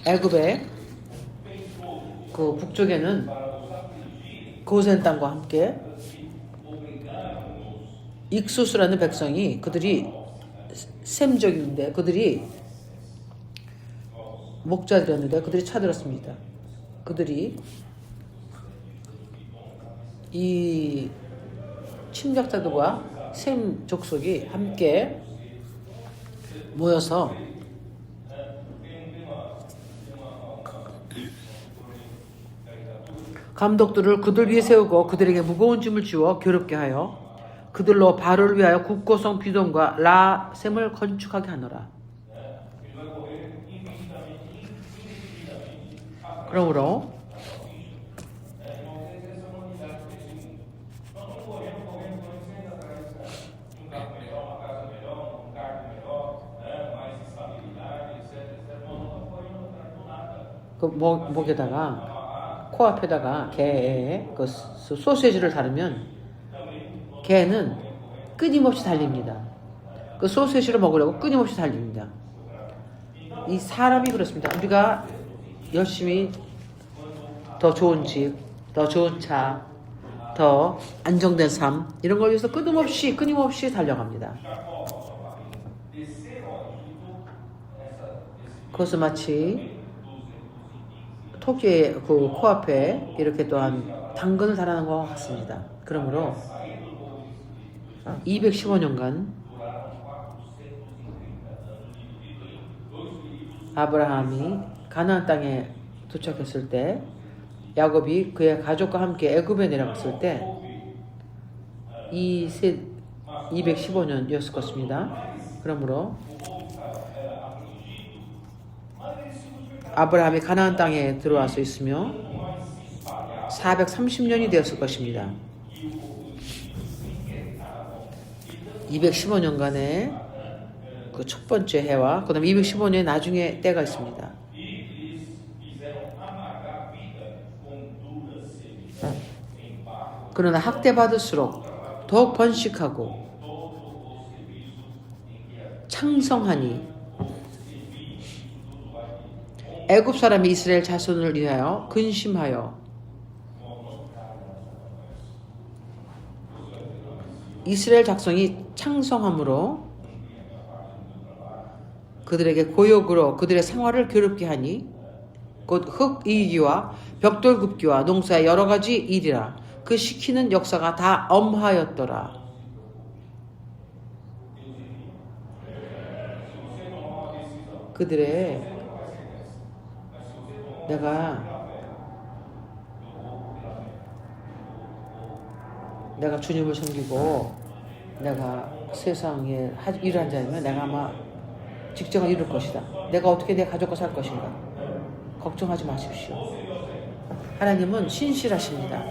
애굽의 그 북쪽에는 고센 땅과 함께 익수스라는 백성이 그들이 셈족인데 그들이 목자들이었는데 그들이 차들었습니다. 그들이 이 침략자들과 셈 족속이 함께 모여서 감독들을 그들 위에 세우고 그들에게 무거운 짐을 지워 괴롭게 하여 그들로 바로를 위하여 국고성 비돔과 라셈을 건축하게 하노라. 그러므로 그 목에다가 코앞에다가 개에 그 소세지를 다루면 개는 끊임없이 달립니다. 그 소세지를 먹으려고 끊임없이 달립니다. 이 사람이 그렇습니다. 우리가 열심히 더 좋은 집, 더 좋은 차, 더 안정된 삶 이런 걸 위해서 끊임없이 달려갑니다. 그것은 마치 토끼의 그 코앞에 이렇게 또한 당근을 달아난 것 같습니다. 그러므로 215년간 아브라함이 가나안 땅에 도착했을 때 야곱이 그의 가족과 함께 애굽에 내려갔을 때 이 215년이었을 것입니다. 그러므로 아브라함이 가나안 땅에 들어와서 있으며 430년이 되었을 것입니다. 215년간의 그 첫 번째 해와 그 다음에 215년의 나중에 때가 있습니다. 그러나 학대받을수록 더욱 번식하고 창성하니 애굽 사람이 이스라엘 자손을 위하여 근심하여 이스라엘 작성이 창성함으로 그들에게 고욕으로 그들의 생활을 괴롭게 하니 곧 흙 이기와 벽돌 굽기와 농사의 여러 가지 일이라 그 시키는 역사가 다 엄하였더라. 그들의 내가 주님을 섬기고 내가 세상에 일을 한 자이면 내가 아마 직장을 이룰 것이다. 내가 어떻게 내 가족과 살 것인가. 걱정하지 마십시오. 하나님은 신실하십니다.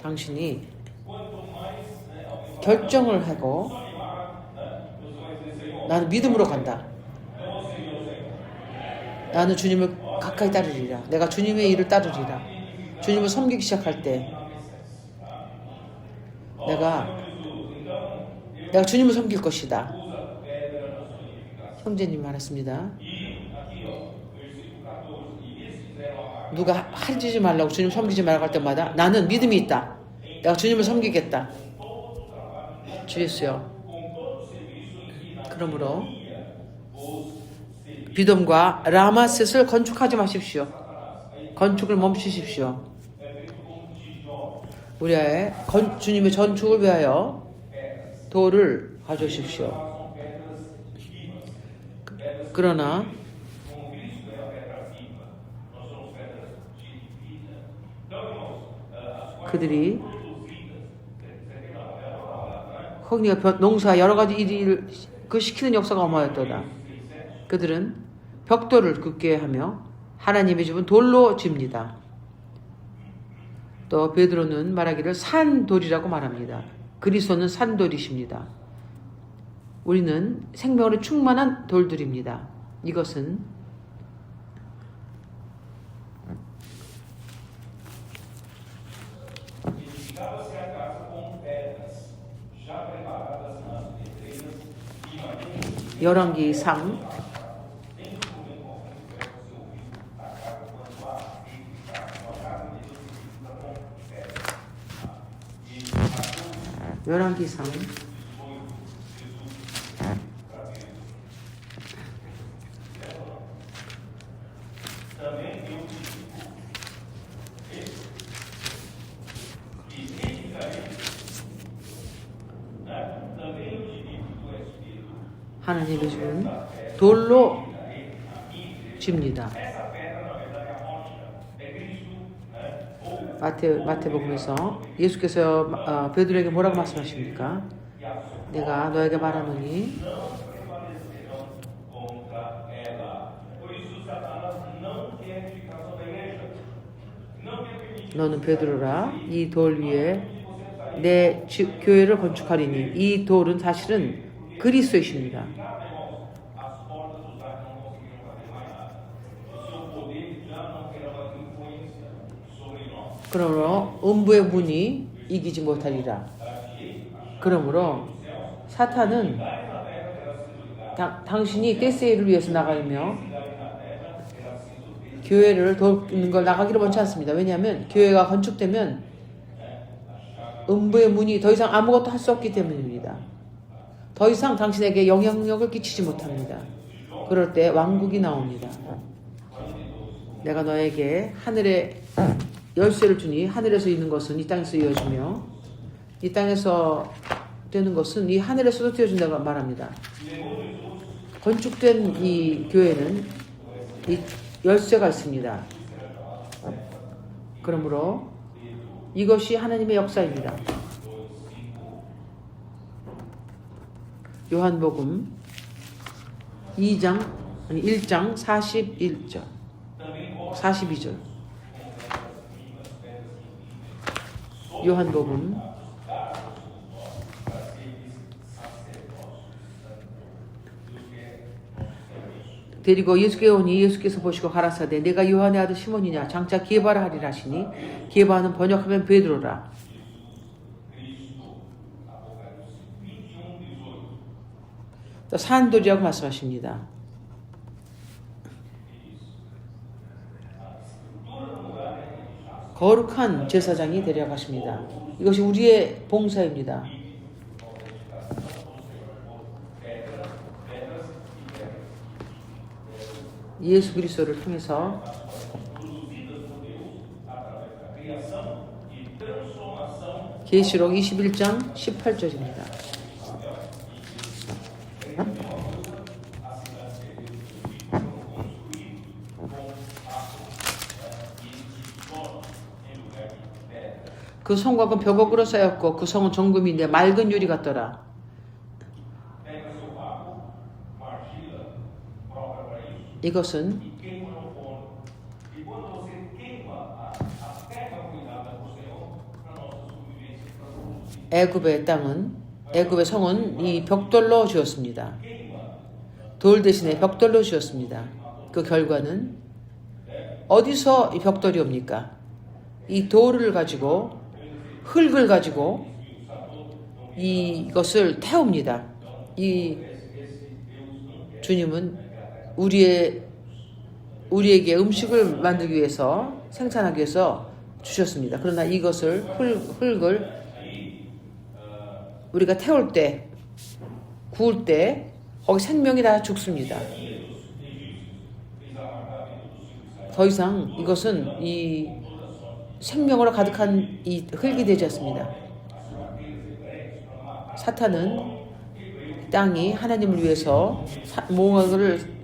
당신이 결정을 하고 나는 믿음으로 간다. 나는 주님을 가까이 따르리라. 내가 주님의 일을 따르리라. 주님을 섬기기 시작할 때 내가 주님을 섬길 것이다. 형제님 말했습니다. 누가 하지 말라고 주님 섬기지 말라고 할 때마다 나는 믿음이 있다. 내가 주님을 섬기겠다. 주 예수여. 그러므로 비돔과 라마셋을 건축하지 마십시오. 건축을 멈추십시오. 우리의 주님의 전축을 위하여 돌을 가져오십시오. 그러나 그들이 흙과 농사 여러 가지 일을 그 시키는 역사가 어마어마했도다. 그들은 벽돌을 긋게 하며 하나님의 집은 돌로 집니다. 또 베드로는 말하기를 산돌이라고 말합니다. 그리스도는 산돌이십니다. 우리는 생명으로 충만한 돌들입니다. 이것은 열왕기상 '하나님의 집은 돌로 집니다. 마태복음에서 예수께서 베드로에게 뭐라고 말씀하십니까? 내가 너에게 말하노니 너는 베드로라. 이 돌 위에 내 교회를 건축하리니. 이 돌은 사실은 그리스도이십니다. 그러므로 음부의 문이 이기지 못하리라. 그러므로 사탄은 당신이 떼세일을 위해서 나가며 교회를 돕는 걸 나가기를 원치 않습니다. 왜냐하면 교회가 건축되면 음부의 문이 더 이상 아무것도 할 수 없기 때문입니다. 더 이상 당신에게 영향력을 끼치지 못합니다. 그럴 때 왕국이 나옵니다. 내가 너에게 하늘의 열쇠를 주니 하늘에서 있는 것은 이 땅에서 이어지며 이 땅에서 되는 것은 이 하늘에서도 되어진다고 말합니다. 건축된 이 교회는 이 열쇠가 있습니다. 그러므로 이것이 하나님의 역사입니다. 요한복음 1장 42절 요한복음 데리고 예수께 오니 예수께서 보시고 가라사대 내가 요한의 아들 시몬이냐 장차 게바라 하리라 하시니 게바는 번역하면 베드로라. 또 산돌이라고 말씀하십니다. 거룩한 제사장이 데려가십니다. 이것이 우리의 봉사입니다. 예수 그리스도를 통해서 계시록 21장 18절입니다. 그 성곽은 벽옥으로 쌓였고 그 성은 정금인데 맑은 유리 같더라. 이것은 애굽의 땅은 애굽의 성은 이 벽돌로 지었습니다. 돌 대신에 벽돌로 지었습니다. 그 결과는 어디서 이 벽돌이 옵니까? 이 돌을 가지고 흙을 가지고 이것을 태웁니다. 이 주님은 우리에게 음식을 만들기 위해서 생산하기 위해서 주셨습니다. 그러나 이것을 흙을 우리가 태울 때 구울 때 거기 생명이 다 죽습니다. 더 이상 이것은 이 생명으로 가득한 이 흙이 되지 않습니다. 사탄은 땅이 하나님을 위해서 무언가를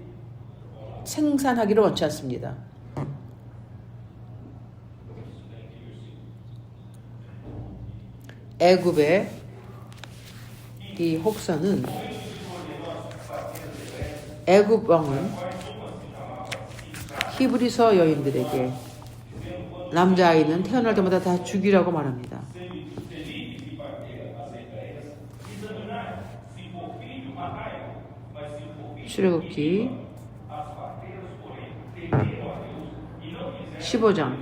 생산하기를 원치 않습니다. 애굽의 이 혹사는 애굽 왕은 히브리서 여인들에게 남자아이는 태어날 때마다 다 죽이라고 말합니다. 출애굽기 15장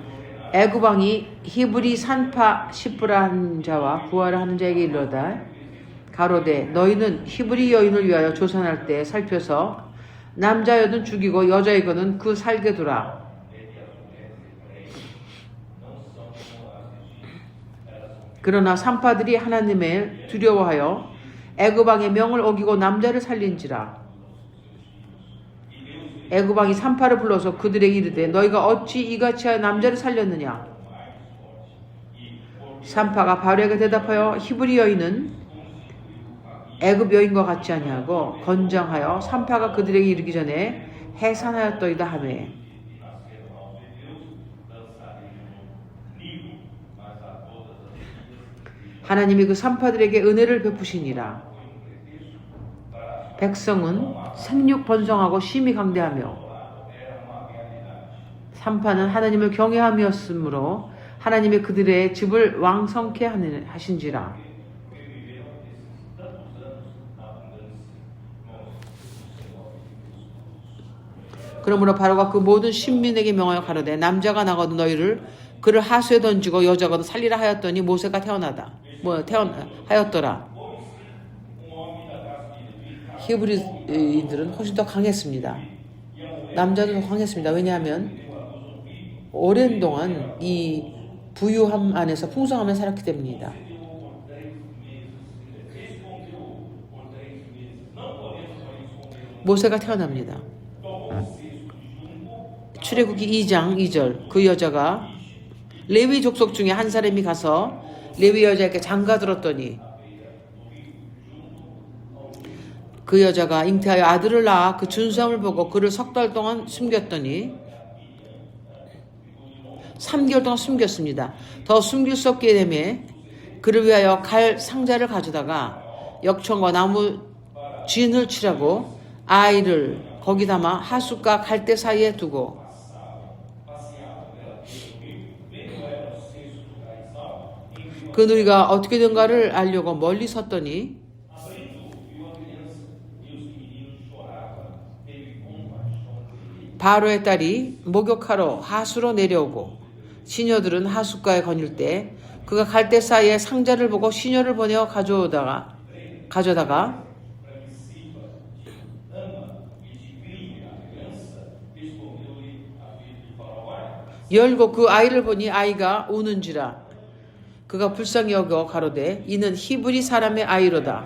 애굽 왕이 히브리 산파 시프라한 자와 부하를 하는 자에게 이르러다 가로되 너희는 히브리 여인을 위하여 조산할 때 살펴서 남자여든 죽이고 여자이거든 그 살게 두라. 그러나 산파들이 하나님을 두려워하여 애굽 왕의 명을 어기고 남자를 살린지라. 애굽 왕이 산파를 불러서 그들에게 이르되 너희가 어찌 이같이 하여 남자를 살렸느냐. 산파가 바로에게 대답하여 히브리 여인은 애굽 여인과 같지 아니하고 건장하여 산파가 그들에게 이르기 전에 해산하였더이다 하매 하나님이 그 산파들에게 은혜를 베푸시니라. 백성은 생육 번성하고 심히 강대하며 산파는 하나님을 경외함이었으므로 하나님이 그들의 집을 왕성케 하신지라. 그러므로 바로가 그 모든 신민에게 명하여 가로되 남자가 나거든 너희를 그를 하수에 던지고 여자거든 살리라 하였더니 모세가 하였더라. 히브리인들은 훨씬 더 강했습니다. 남자도 더 강했습니다. 왜냐하면 오랜 동안 이 부유함 안에서 풍성함에 살았기 때문입니다. 모세가 태어납니다. 출애굽기 2장 2절 그 여자가 레위 족속 중에 한 사람이 가서 레위 여자에게 장가들었더니 그 여자가 잉태하여 아들을 낳아 그 준수함을 보고 그를 3달 동안 숨겼더니 3개월 동안 숨겼습니다. 더 숨길 수 없게 되매 그를 위하여 갈 상자를 가져다가 역청과 나무 진을 치라고 아이를 거기 담아 하숫과 갈대 사이에 두고 그 누이가 어떻게 된가를 알려고 멀리 섰더니 바로의 딸이 목욕하러 하수로 내려오고 시녀들은 하숫가에 거닐 때 그가 갈대 사이에 상자를 보고 시녀를 보내어 가져다가 열고 그 아이를 보니 아이가 우는지라. 그가 불쌍히 여겨 가로되 이는 히브리 사람의 아이로다.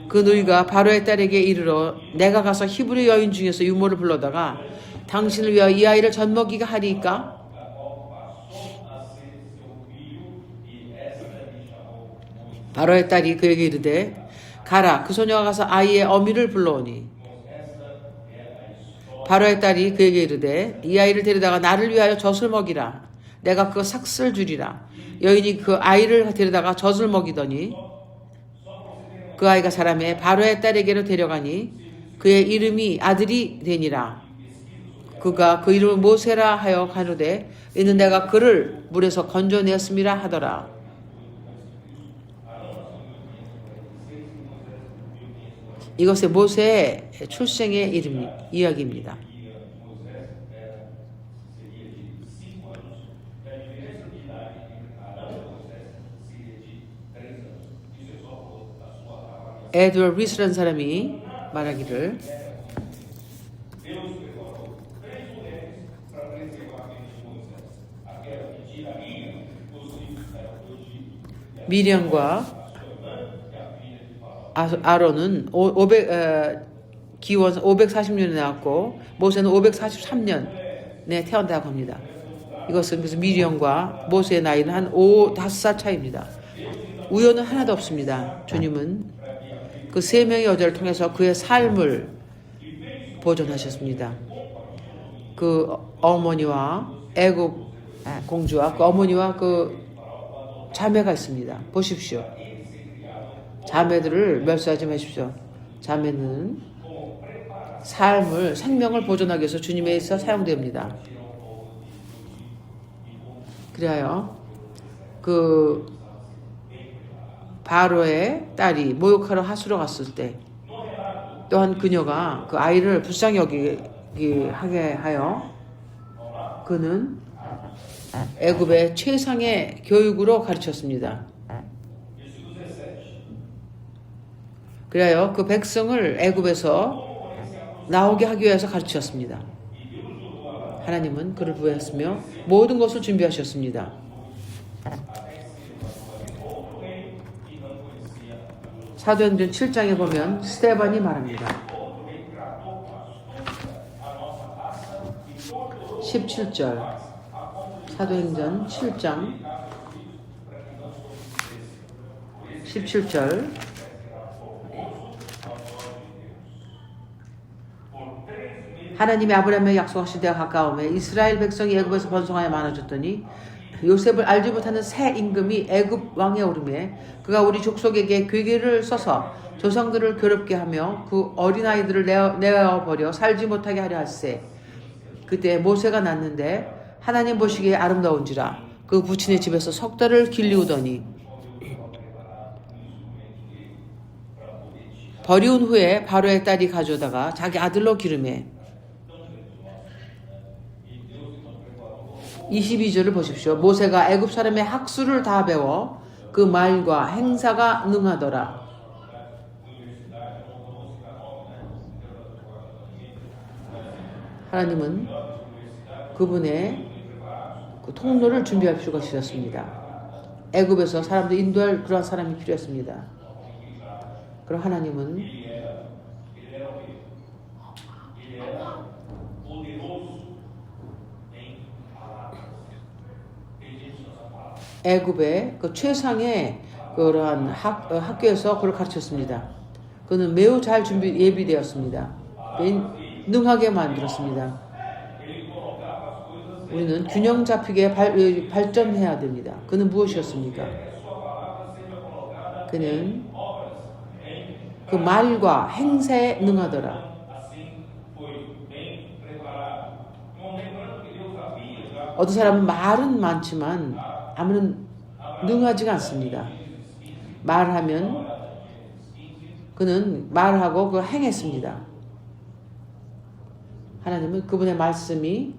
그 누이가 바로의 딸에게 이르러 내가 가서 히브리 여인 중에서 유모를 불러다가 당신을 위하여 이 아이를 젖먹이게 하리이까? 바로의 딸이 그에게 이르되 가라. 그 소녀가 가서 아이의 어미를 불러오니 바로의 딸이 그에게 이르되 이 아이를 데려다가 나를 위하여 젖을 먹이라. 내가 그 삭슬 주리라. 여인이 그 아이를 데려다가 젖을 먹이더니 그 아이가 사람의 바로의 딸에게로 데려가니 그의 이름이 아들이 되니라. 그가 그 이름을 모세라 하여 가로되 이는 내가 그를 물에서 건져내었음이라 하더라. 이것의 모세의 출생의 이야기입니다. 에드워드 리스라는 사람이 말하기를 미리암과 아론은 기원 540년에 나왔고 모세는 543년에 태어났다고 합니다. 이것은 그래서 미리암과 모세의 나이는 한 5살 차이입니다. 우연은 하나도 없습니다. 주님은 그 세 명의 여자를 통해서 그의 삶을 보존하셨습니다. 그 어머니와 애굽 공주와 그 어머니와 그 자매가 있습니다. 보십시오. 자매들을 멸시하지 마십시오. 자매는 삶을, 생명을 보존하기 위해서 주님에 의해서 사용됩니다. 그래요. 그 바로의 딸이 모욕하러 하수로 갔을 때 또한 그녀가 그 아이를 불쌍히 여기게 하게 하여 그는 애굽의 최상의 교육으로 가르쳤습니다. 그래요. 그 백성을 애굽에서 나오게 하기 위해서 가르쳤습니다. 하나님은 그를 부여했으며 모든 것을 준비하셨습니다. 사도행전 7장에 보면 스데반이 말합니다. 17절 사도행전 7장 17절 하나님이 아브라함에게 약속하신 때가 가까움에 이스라엘 백성이 애굽에서 번성하여 많아졌더니 요셉을 알지 못하는 새 임금이 애굽 왕에 오르매 그가 우리 족속에게 괴계를 써서 조상들을 괴롭게 하며 그 어린아이들을 내어버려 살지 못하게 하려 할세. 그때 모세가 났는데 하나님 보시기에 아름다운지라 그 부친의 집에서 석 달을 길리우더니 버리운 후에 바로의 딸이 가져다가 자기 아들로 기르매 22절을 보십시오. 모세가 애굽 사람의 학수를 다 배워 그 말과 행사가 능하더라. 하나님은 그분의 그 통로를 준비할 필요가 있었습니다. 애굽에서 사람들 인도할 그러한 사람이 필요했습니다. 그럼 하나님은 애굽의 그 최상의 그러한 학교에서 그를 가르쳤습니다. 그는 매우 잘 예비되었습니다. 능하게 만들었습니다. 우리는 균형 잡히게 발전해야 됩니다. 그는 무엇이었습니까? 그는 그 말과 행사에 능하더라. 어떤 사람은 말은 많지만 아무런 능하지가 않습니다. 말하면 그는 말하고 그 행했습니다. 하나님은 그분의 말씀이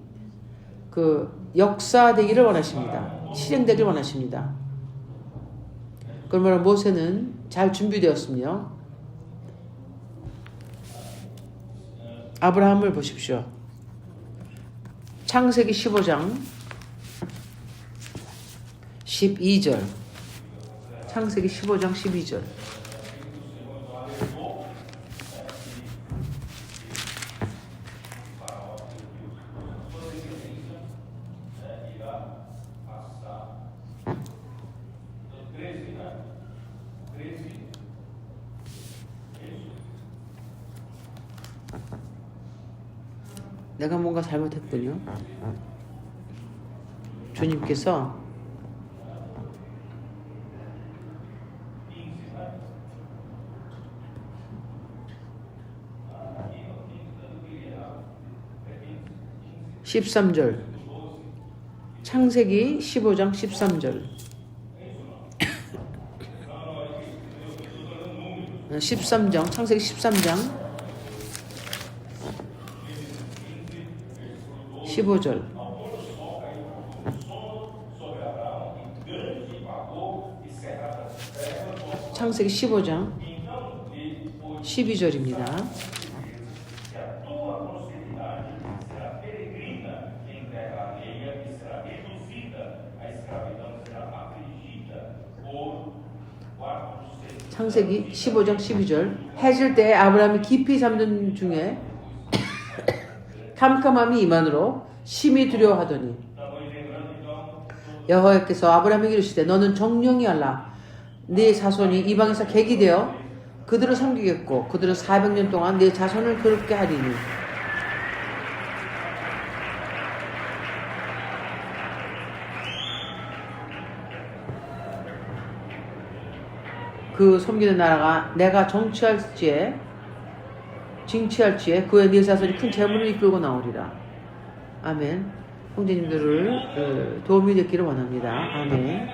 그 역사되기를 원하십니다. 실행되기를 원하십니다. 그러므로 모세는 잘 준비되었으며 아브라함을 보십시오. 창세기 15장 12절 창세기 15장 12절 내가 뭔가 잘못했군요. 주님께서 (13절) 창세기 15장 13절 13장 창세기 13장 15절 창세기 15장 12절입니다. 창세기 15장 12절 해질 때 아브라함이 깊이 잠든 중에 캄캄함이 임한으로 심히 두려워하더니 여호와께서 아브라함에게 이르시되 너는 정령이 알라 네 자손이 이방에서 객이 되어 그들을 섬기겠고 그들은 400년 동안 네 자손을 그렇게 하리니 그 섬기는 나라가 내가 정치할지에 징치할지에 그의 네 자손이 큰 재물을 이끌고 나오리라. 아멘. 형제님들을 도움이 됐기를 원합니다. 아멘.